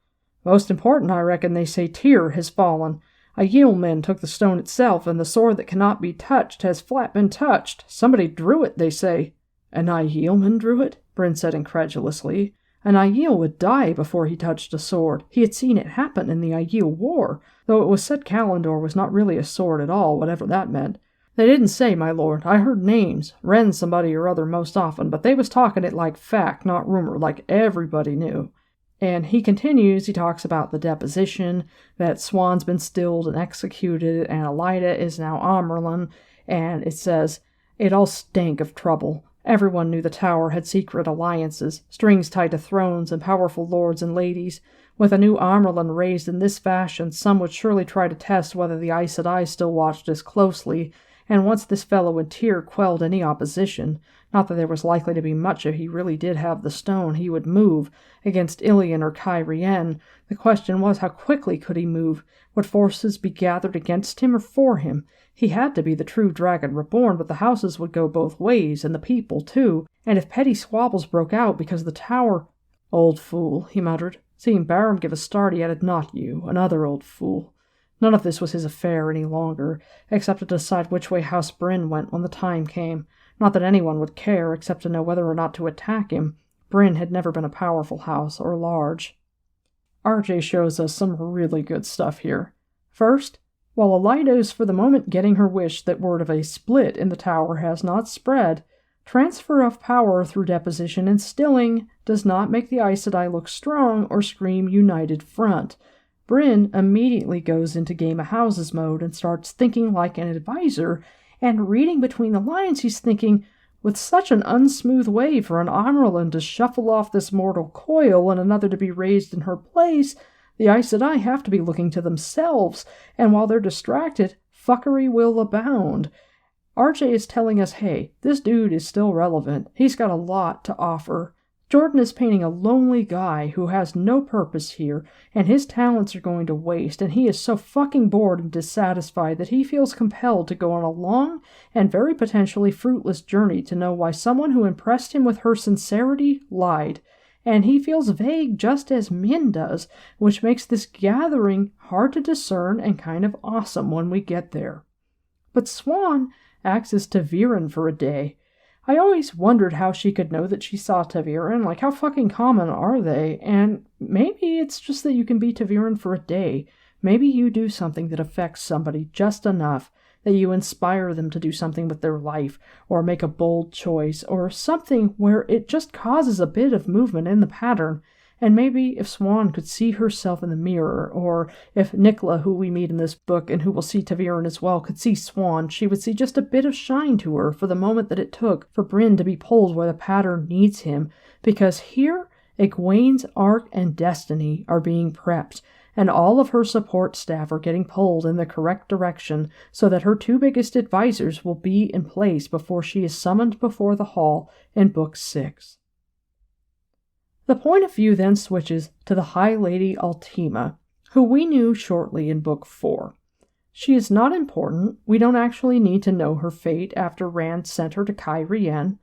Most important, I reckon they say Tyr has fallen. A yeoman took the stone itself, and the sword that cannot be touched has flat been touched. Somebody drew it, they say. An Aiel drew it? Bryn said incredulously. An Aiel would die before he touched a sword. He had seen it happen in the Aiel War, though it was said Calendor was not really a sword at all, whatever that meant. They didn't say, my lord. I heard names. Ren somebody or other most often, but they was talking it like fact, not rumor, like everybody knew. And he continues, he talks about the deposition, that Swan's been stilled and executed, and Elida is now Amerlin, and it says, it all stank of trouble. Everyone knew the Tower had secret alliances, strings tied to thrones and powerful lords and ladies. With a new Amerlin raised in this fashion, some would surely try to test whether the Aes Sedai still watched as closely, and once this fellow in Tyr quelled any opposition, not that there was likely to be much if he really did have the stone, he would move, against Ilion or Cairhien. The question was, how quickly could he move? Would forces be gathered against him or for him? He had to be the true dragon reborn, but the houses would go both ways, and the people too, and if petty squabbles broke out because the Tower— Old fool, he muttered. Seeing Barham give a start, he added, not you, another old fool. None of this was his affair any longer, except to decide which way House Bryn went when the time came. Not that anyone would care, except to know whether or not to attack him. Bryn had never been a powerful house, or large. RJ shows us some really good stuff here. First, while Elida is for the moment getting her wish that word of a split in the Tower has not spread, transfer of power through deposition and stilling does not make the Aes Sedai look strong or scream united front. Bryn immediately goes into game of houses mode and starts thinking like an advisor, and reading between the lines he's thinking, with such an unsmooth way for an Amerlin to shuffle off this mortal coil and another to be raised in her place, the Aes Sedai have to be looking to themselves, and while they're distracted, fuckery will abound. RJ is telling us, hey, this dude is still relevant. He's got a lot to offer. Jordan is painting a lonely guy who has no purpose here, and his talents are going to waste, and he is so fucking bored and dissatisfied that he feels compelled to go on a long and very potentially fruitless journey to know why someone who impressed him with her sincerity lied. And he feels vague just as Min does, which makes this gathering hard to discern and kind of awesome when we get there. But Swan acts as ta'veren for a day. I always wondered how she could know that she saw ta'veren, like how fucking common are they? And maybe it's just that you can be ta'veren for a day. Maybe you do something that affects somebody just enough that you inspire them to do something with their life, or make a bold choice, or something where it just causes a bit of movement in the pattern. And maybe if Swan could see herself in the mirror, or if Nicola, who we meet in this book and who will see ta'veren as well, could see Swan, she would see just a bit of shine to her for the moment that it took for Bryn to be pulled where the pattern needs him, because here Egwene's arc and destiny are being prepped, and all of her support staff are getting pulled in the correct direction so that her 2 biggest advisors will be in place before she is summoned before the hall in Book 6. The point of view then switches to the High Lady Altima, who we knew shortly in Book 4. She is not important. We don't actually need to know her fate after Rand sent her to Cairhien.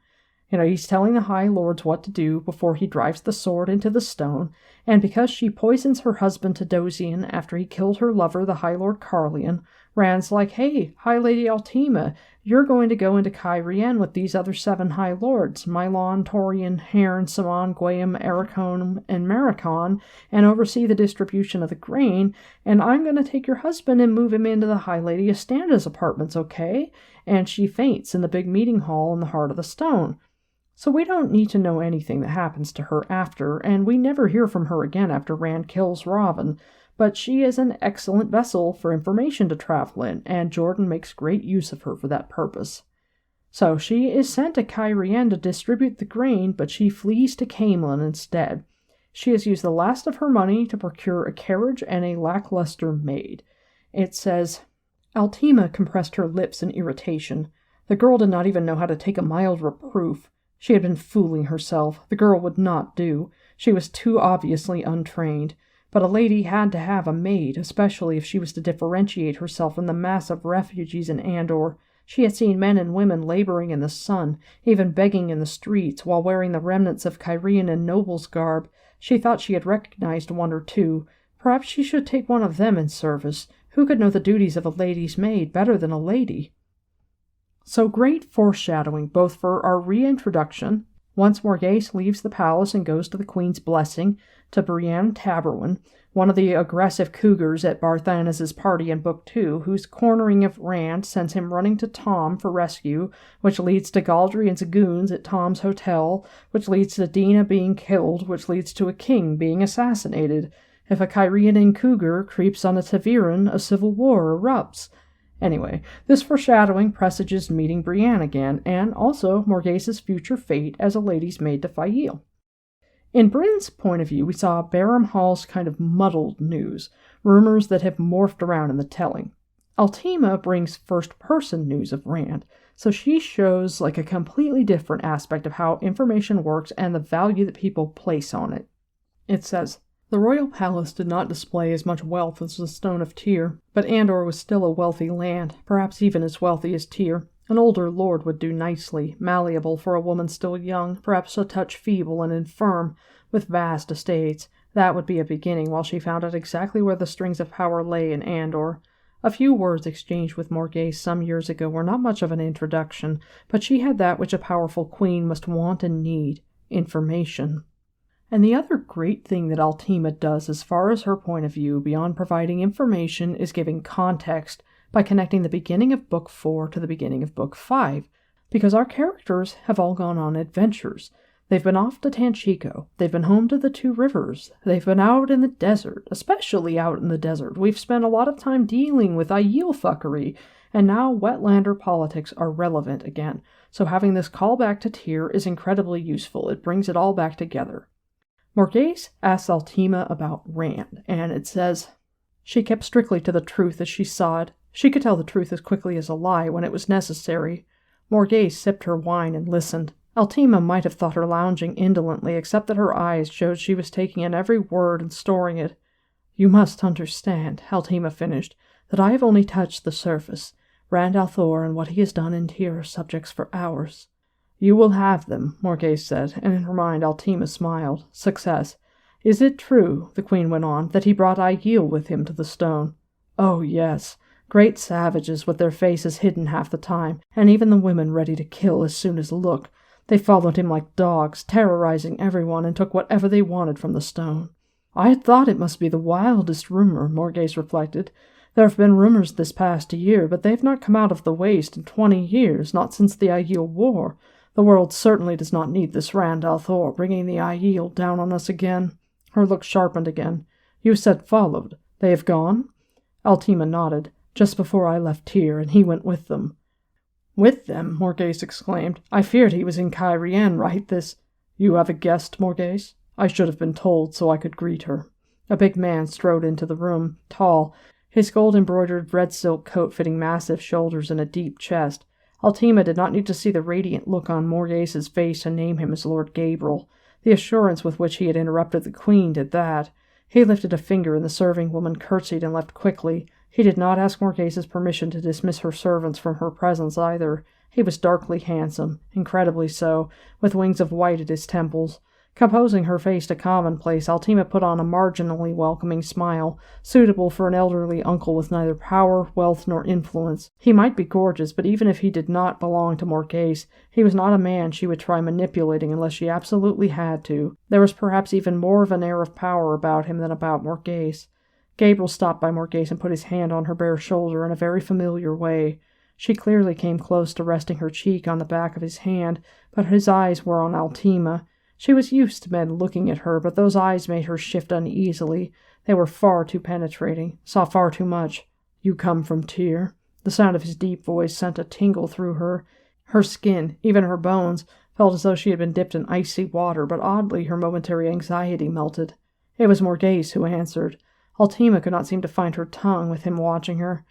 He's telling the High Lords what to do before he drives the sword into the stone, and because she poisons her husband Tadosian after he killed her lover, the High Lord Carlion, Rand's like, hey, High Lady Altima, you're going to go into Cairhien with these other 7 High Lords, Mylon, Torian, Harren, Saman, Gwayam, Ericon, and Maricon, and oversee the distribution of the grain, and I'm going to take your husband and move him into the High Lady Astanda's apartments, okay? And she faints in the big meeting hall in the Heart of the Stone. So we don't need to know anything that happens to her after, and we never hear from her again after Rand kills Robin, but she is an excellent vessel for information to travel in, and Jordan makes great use of her for that purpose. So she is sent to Cairhien to distribute the grain, but she flees to Camelin instead. She has used the last of her money to procure a carriage and a lackluster maid. It says, Altima compressed her lips in irritation. The girl did not even know how to take a mild reproof. She had been fooling herself. The girl would not do. She was too obviously untrained. But a lady had to have a maid, especially if she was to differentiate herself from the mass of refugees in Andor. She had seen men and women laboring in the sun, even begging in the streets, while wearing the remnants of Cairhien and noble's garb. She thought she had recognized 1 or 2. Perhaps she should take one of them in service. Who could know the duties of a lady's maid better than a lady? So great foreshadowing, both for our reintroduction, once Morghese leaves the palace and goes to the Queen's blessing, to Brienne Taberwin, one of the aggressive cougars at Barthanes' party in Book 2, whose cornering of Rand sends him running to Tom for rescue, which leads to Galdry and Zagoons at Tom's hotel, which leads to Dina being killed, which leads to a king being assassinated. If a Cairhien cougar creeps on a Taviran, a civil war erupts. Anyway, this foreshadowing presages meeting Brienne again, and also Morghese's future fate as a lady's maid to Faile. In Bryn's point of view, we saw Barham Hall's kind of muddled news, rumors that have morphed around in the telling. Altima brings first-person news of Rand, so she shows like a completely different aspect of how information works and the value that people place on it. It says, the royal palace did not display as much wealth as the Stone of Tyr, but Andor was still a wealthy land, perhaps even as wealthy as Tyr. An older lord would do nicely, malleable for a woman still young, perhaps a touch feeble and infirm, with vast estates. That would be a beginning while she found out exactly where the strings of power lay in Andor. A few words exchanged with Morghese some years ago were not much of an introduction, but she had that which a powerful queen must want and need, information. And the other great thing that Altima does as far as her point of view beyond providing information is giving context by connecting the beginning of Book 4 to the beginning of Book 5, because our characters have all gone on adventures. They've been off to Tanchico, they've been home to the 2 rivers, they've been out in the desert, especially out in the desert. We've spent a lot of time dealing with Aiel fuckery, and now wetlander politics are relevant again, so having this callback to Tyr is incredibly useful. It brings it all back together. Morghese asks Altima about Rand, and it says, she kept strictly to the truth as she saw it. She could tell the truth as quickly as a lie when it was necessary. Morghese sipped her wine and listened. Altima might have thought her lounging indolently, except that her eyes showed she was taking in every word and storing it. You must understand, Altima finished, that I have only touched the surface. Rand al'Thor and what he has done in Tyr are subjects for ours. You will have them, Morghese said, and in her mind Altima smiled. Success. Is it true, the Queen went on, that he brought Aiel with him to the stone? Oh, yes. Great savages with their faces hidden half the time, and even the women ready to kill as soon as look. They followed him like dogs, terrorizing everyone, and took whatever they wanted from the stone. I had thought it must be the wildest rumor, Morghese reflected. There have been rumors this past year, but they have not come out of the waste in 20 years, not since the Aiel War. The world certainly does not need this Rand al'Thor bringing the Aiel down on us again. Her look sharpened again. You said followed. They have gone? Altima nodded. Just before I left Tyr, and he went with them. With them? Morghese exclaimed. I feared he was in Cairhien, right? You have a guest, Morghese? I should have been told so I could greet her. A big man strode into the room, tall, his gold-embroidered red silk coat fitting massive shoulders and a deep chest. Altima did not need to see the radiant look on Morghase's face to name him as Lord Gabriel. The assurance with which he had interrupted the Queen did that. He lifted a finger and the serving woman curtsied and left quickly. He did not ask Morghase's permission to dismiss her servants from her presence either. He was darkly handsome, incredibly so, with wings of white at his temples. Composing her face to commonplace, Altima put on a marginally welcoming smile, suitable for an elderly uncle with neither power, wealth, nor influence. He might be gorgeous, but even if he did not belong to Morghase, he was not a man she would try manipulating unless she absolutely had to. There was perhaps even more of an air of power about him than about Morghase. Gabriel stopped by Morghase and put his hand on her bare shoulder in a very familiar way. She clearly came close to resting her cheek on the back of his hand, but his eyes were on Altima. She was used to men looking at her, but those eyes made her shift uneasily. They were far too penetrating, saw far too much. "You come from Tyr?" The sound of his deep voice sent a tingle through her. Her skin, even her bones, felt as though she had been dipped in icy water, but oddly her momentary anxiety melted. It was Morghase who answered. Altima could not seem to find her tongue with him watching her.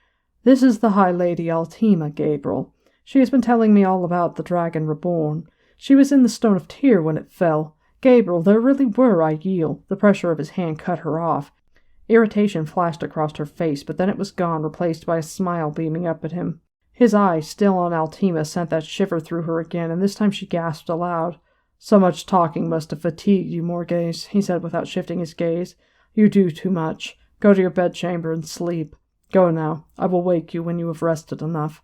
"This is the High Lady Altima, Gabriel. She has been telling me all about the Dragon Reborn. She was in the Stone of Tyr when it fell. Gabriel, there really were, I yield." The pressure of his hand cut her off. Irritation flashed across her face, but then it was gone, replaced by a smile beaming up at him. His eyes, still on Altima, sent that shiver through her again, and this time she gasped aloud. "So much talking must have fatigued you, Morghase," he said without shifting his gaze. "You do too much. Go to your bedchamber and sleep. Go now. I will wake you when you have rested enough."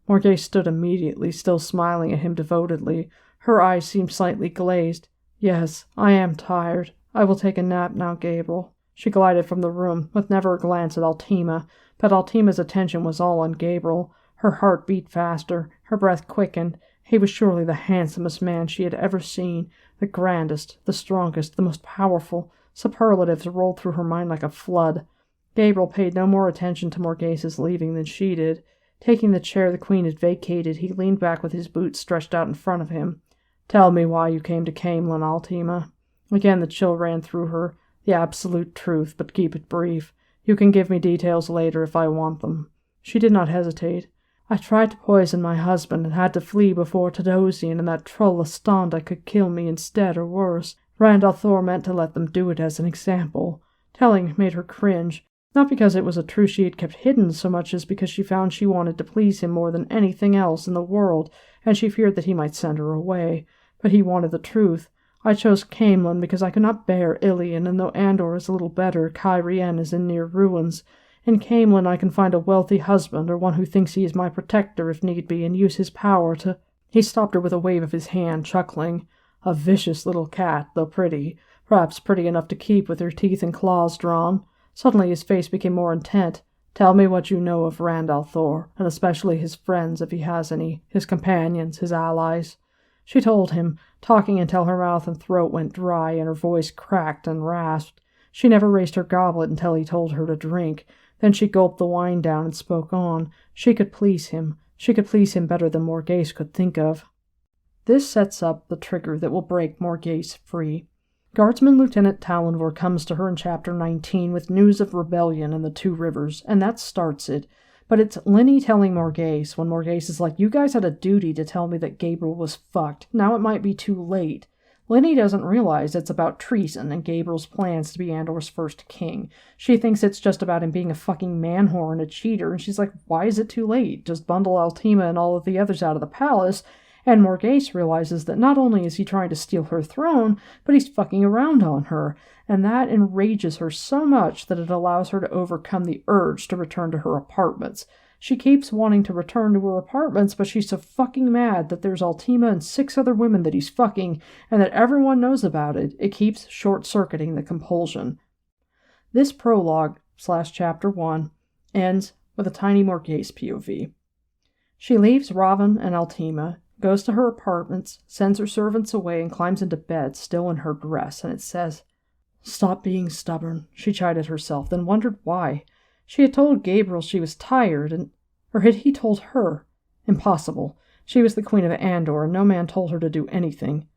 Morghase stood immediately, still smiling at him devotedly. Her eyes seemed slightly glazed. "Yes, I am tired. I will take a nap now, Gabriel." She glided from the room, with never a glance at Altima, but Altima's attention was all on Gabriel. Her heart beat faster, her breath quickened. He was surely the handsomest man she had ever seen, the grandest, the strongest, the most powerful. Superlatives rolled through her mind like a flood. Gabriel paid no more attention to Morghase's leaving than she did. Taking the chair the Queen had vacated, he leaned back with his boots stretched out in front of him. "Tell me why you came to Camelin, Altima." Again the chill ran through her. "The absolute truth, but keep it brief. You can give me details later if I want them." She did not hesitate. "I tried to poison my husband and had to flee before Tadosian and that troll Astanda could kill me instead or worse. Rand al'Thor meant to let them do it as an example." Telling made her cringe, not because it was a truth she had kept hidden so much as because she found she wanted to please him more than anything else in the world, and she feared that he might send her away. But he wanted the truth. "I chose Camelin because I could not bear Ilion, and though Andor is a little better, Cairhien is in near ruins. In Camelin I can find a wealthy husband, or one who thinks he is my protector if need be, and use his power to—" He stopped her with a wave of his hand, chuckling. "A vicious little cat, though pretty. Perhaps pretty enough to keep with her teeth and claws drawn." Suddenly his face became more intent. "Tell me what you know of Rand al'Thor, and especially his friends, if he has any, his companions, his allies." She told him, talking until her mouth and throat went dry and her voice cracked and rasped. She never raised her goblet until he told her to drink. Then she gulped the wine down and spoke on. She could please him. She could please him better than Morghase could think of. This sets up the trigger that will break Morghase free. Guardsman Lieutenant Talonvor comes to her in Chapter 19 with news of rebellion in the Two Rivers, and that starts it. But it's Lenny telling Morghase, when Morghase is like, "You guys had a duty to tell me that Gabriel was fucked. Now it might be too late." Lenny doesn't realize it's about treason and Gabriel's plans to be Andor's first king. She thinks it's just about him being a fucking man-whore and a cheater, and she's like, why is it too late? Just bundle Altima and all of the others out of the palace. And Morghase realizes that not only is he trying to steal her throne, but he's fucking around on her, and that enrages her so much that it allows her to overcome the urge to return to her apartments. She keeps wanting to return to her apartments, but she's so fucking mad that there's Altima and 6 other women that he's fucking, and that everyone knows about it. It keeps short-circuiting the compulsion. This prologue / Chapter 1 ends with a tiny Morghase POV. She leaves Raven and Altima, goes to her apartments, sends her servants away, and climbs into bed, still in her dress, and it says, "Stop being stubborn," she chided herself, then wondered why. She had told Gabriel she was tired, or had he told her? Impossible. She was the Queen of Andor, and no man told her to do anything.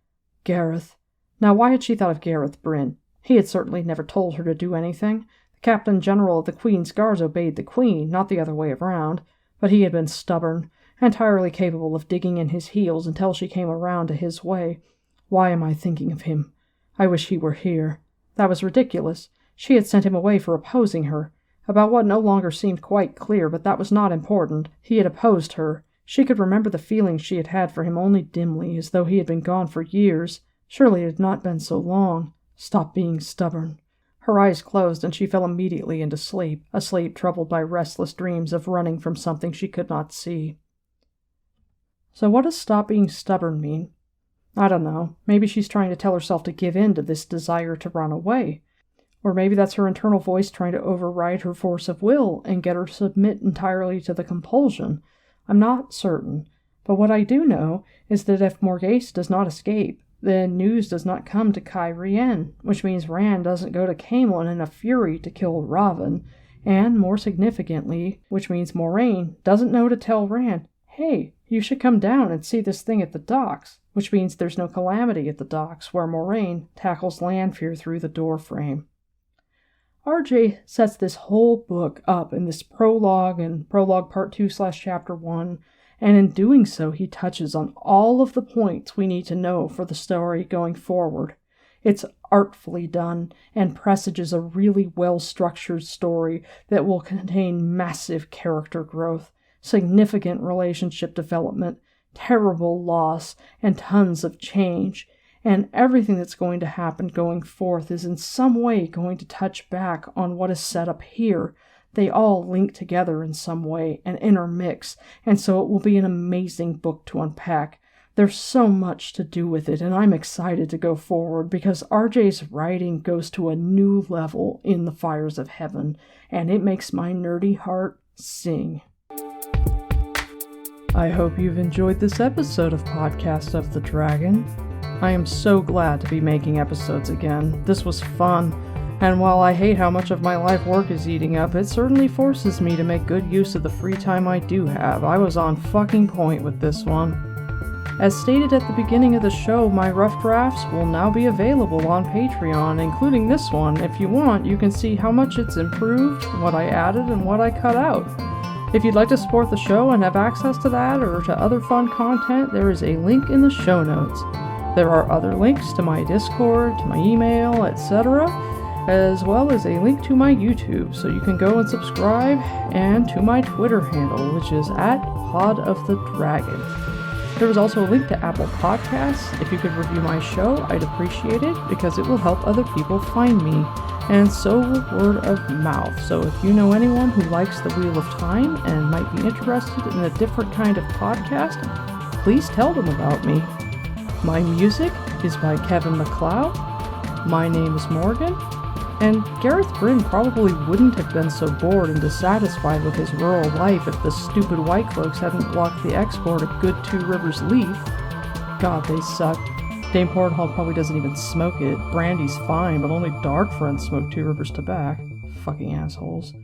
Gareth. Now why had she thought of Gareth Bryn? He had certainly never told her to do anything. The Captain General of the Queen's Guards obeyed the Queen, not the other way around. But he had been stubborn, entirely capable of digging in his heels until she came around to his way. Why am I thinking of him? I wish he were here. That was ridiculous. She had sent him away for opposing her. About what no longer seemed quite clear, but that was not important. He had opposed her. She could remember the feelings she had had for him only dimly, as though he had been gone for years. Surely it had not been so long. Stop being stubborn. Her eyes closed, and she fell immediately into sleep, a sleep troubled by restless dreams of running from something she could not see. So what does stop being stubborn mean? I don't know. Maybe she's trying to tell herself to give in to this desire to run away. Or maybe that's her internal voice trying to override her force of will and get her to submit entirely to the compulsion. I'm not certain. But what I do know is that if Morghese does not escape, then news does not come to Kai Rien, which means Rand doesn't go to Camelin in a fury to kill Ravin, and, more significantly, which means Moraine doesn't know to tell Rand, hey, you should come down and see this thing at the docks, which means there's no calamity at the docks where Moraine tackles Lanfear through the doorframe. RJ sets this whole book up in this prologue and prologue part 2/chapter 1, and in doing so he touches on all of the points we need to know for the story going forward. It's artfully done and presages a really well-structured story that will contain massive character growth, significant relationship development, terrible loss, and tons of change. And everything that's going to happen going forth is in some way going to touch back on what is set up here. They all link together in some way and intermix, and so it will be an amazing book to unpack. There's so much to do with it, and I'm excited to go forward because RJ's writing goes to a new level in the Fires of Heaven, and it makes my nerdy heart sing. I hope you've enjoyed this episode of Podcast of the Dragon. I am so glad to be making episodes again. This was fun, and while I hate how much of my life work is eating up, it certainly forces me to make good use of the free time I do have. I was on fucking point with this one. As stated at the beginning of the show, my rough drafts will now be available on Patreon, including this one. If you want, you can see how much it's improved, what I added, and what I cut out. If you'd like to support the show and have access to that or to other fun content, there is a link in the show notes. There are other links to my Discord, to my email, etc., as well as a link to my YouTube, so you can go and subscribe, and to my Twitter handle, which is @PodOfTheDragon. There is also a link to Apple Podcasts. If you could review my show, I'd appreciate it, because it will help other people find me, and so will word of mouth. So if you know anyone who likes The Wheel of Time and might be interested in a different kind of podcast, please tell them about me. My music is by Kevin MacLeod. My name is Morgan. And Gareth Bryn probably wouldn't have been so bored and dissatisfied with his rural life if the stupid White Cloaks hadn't blocked the export of good Two Rivers leaf. God, they suck. Dame Porthall probably doesn't even smoke it. Brandy's fine, but only dark friends smoke Two Rivers tobacco. Fucking assholes.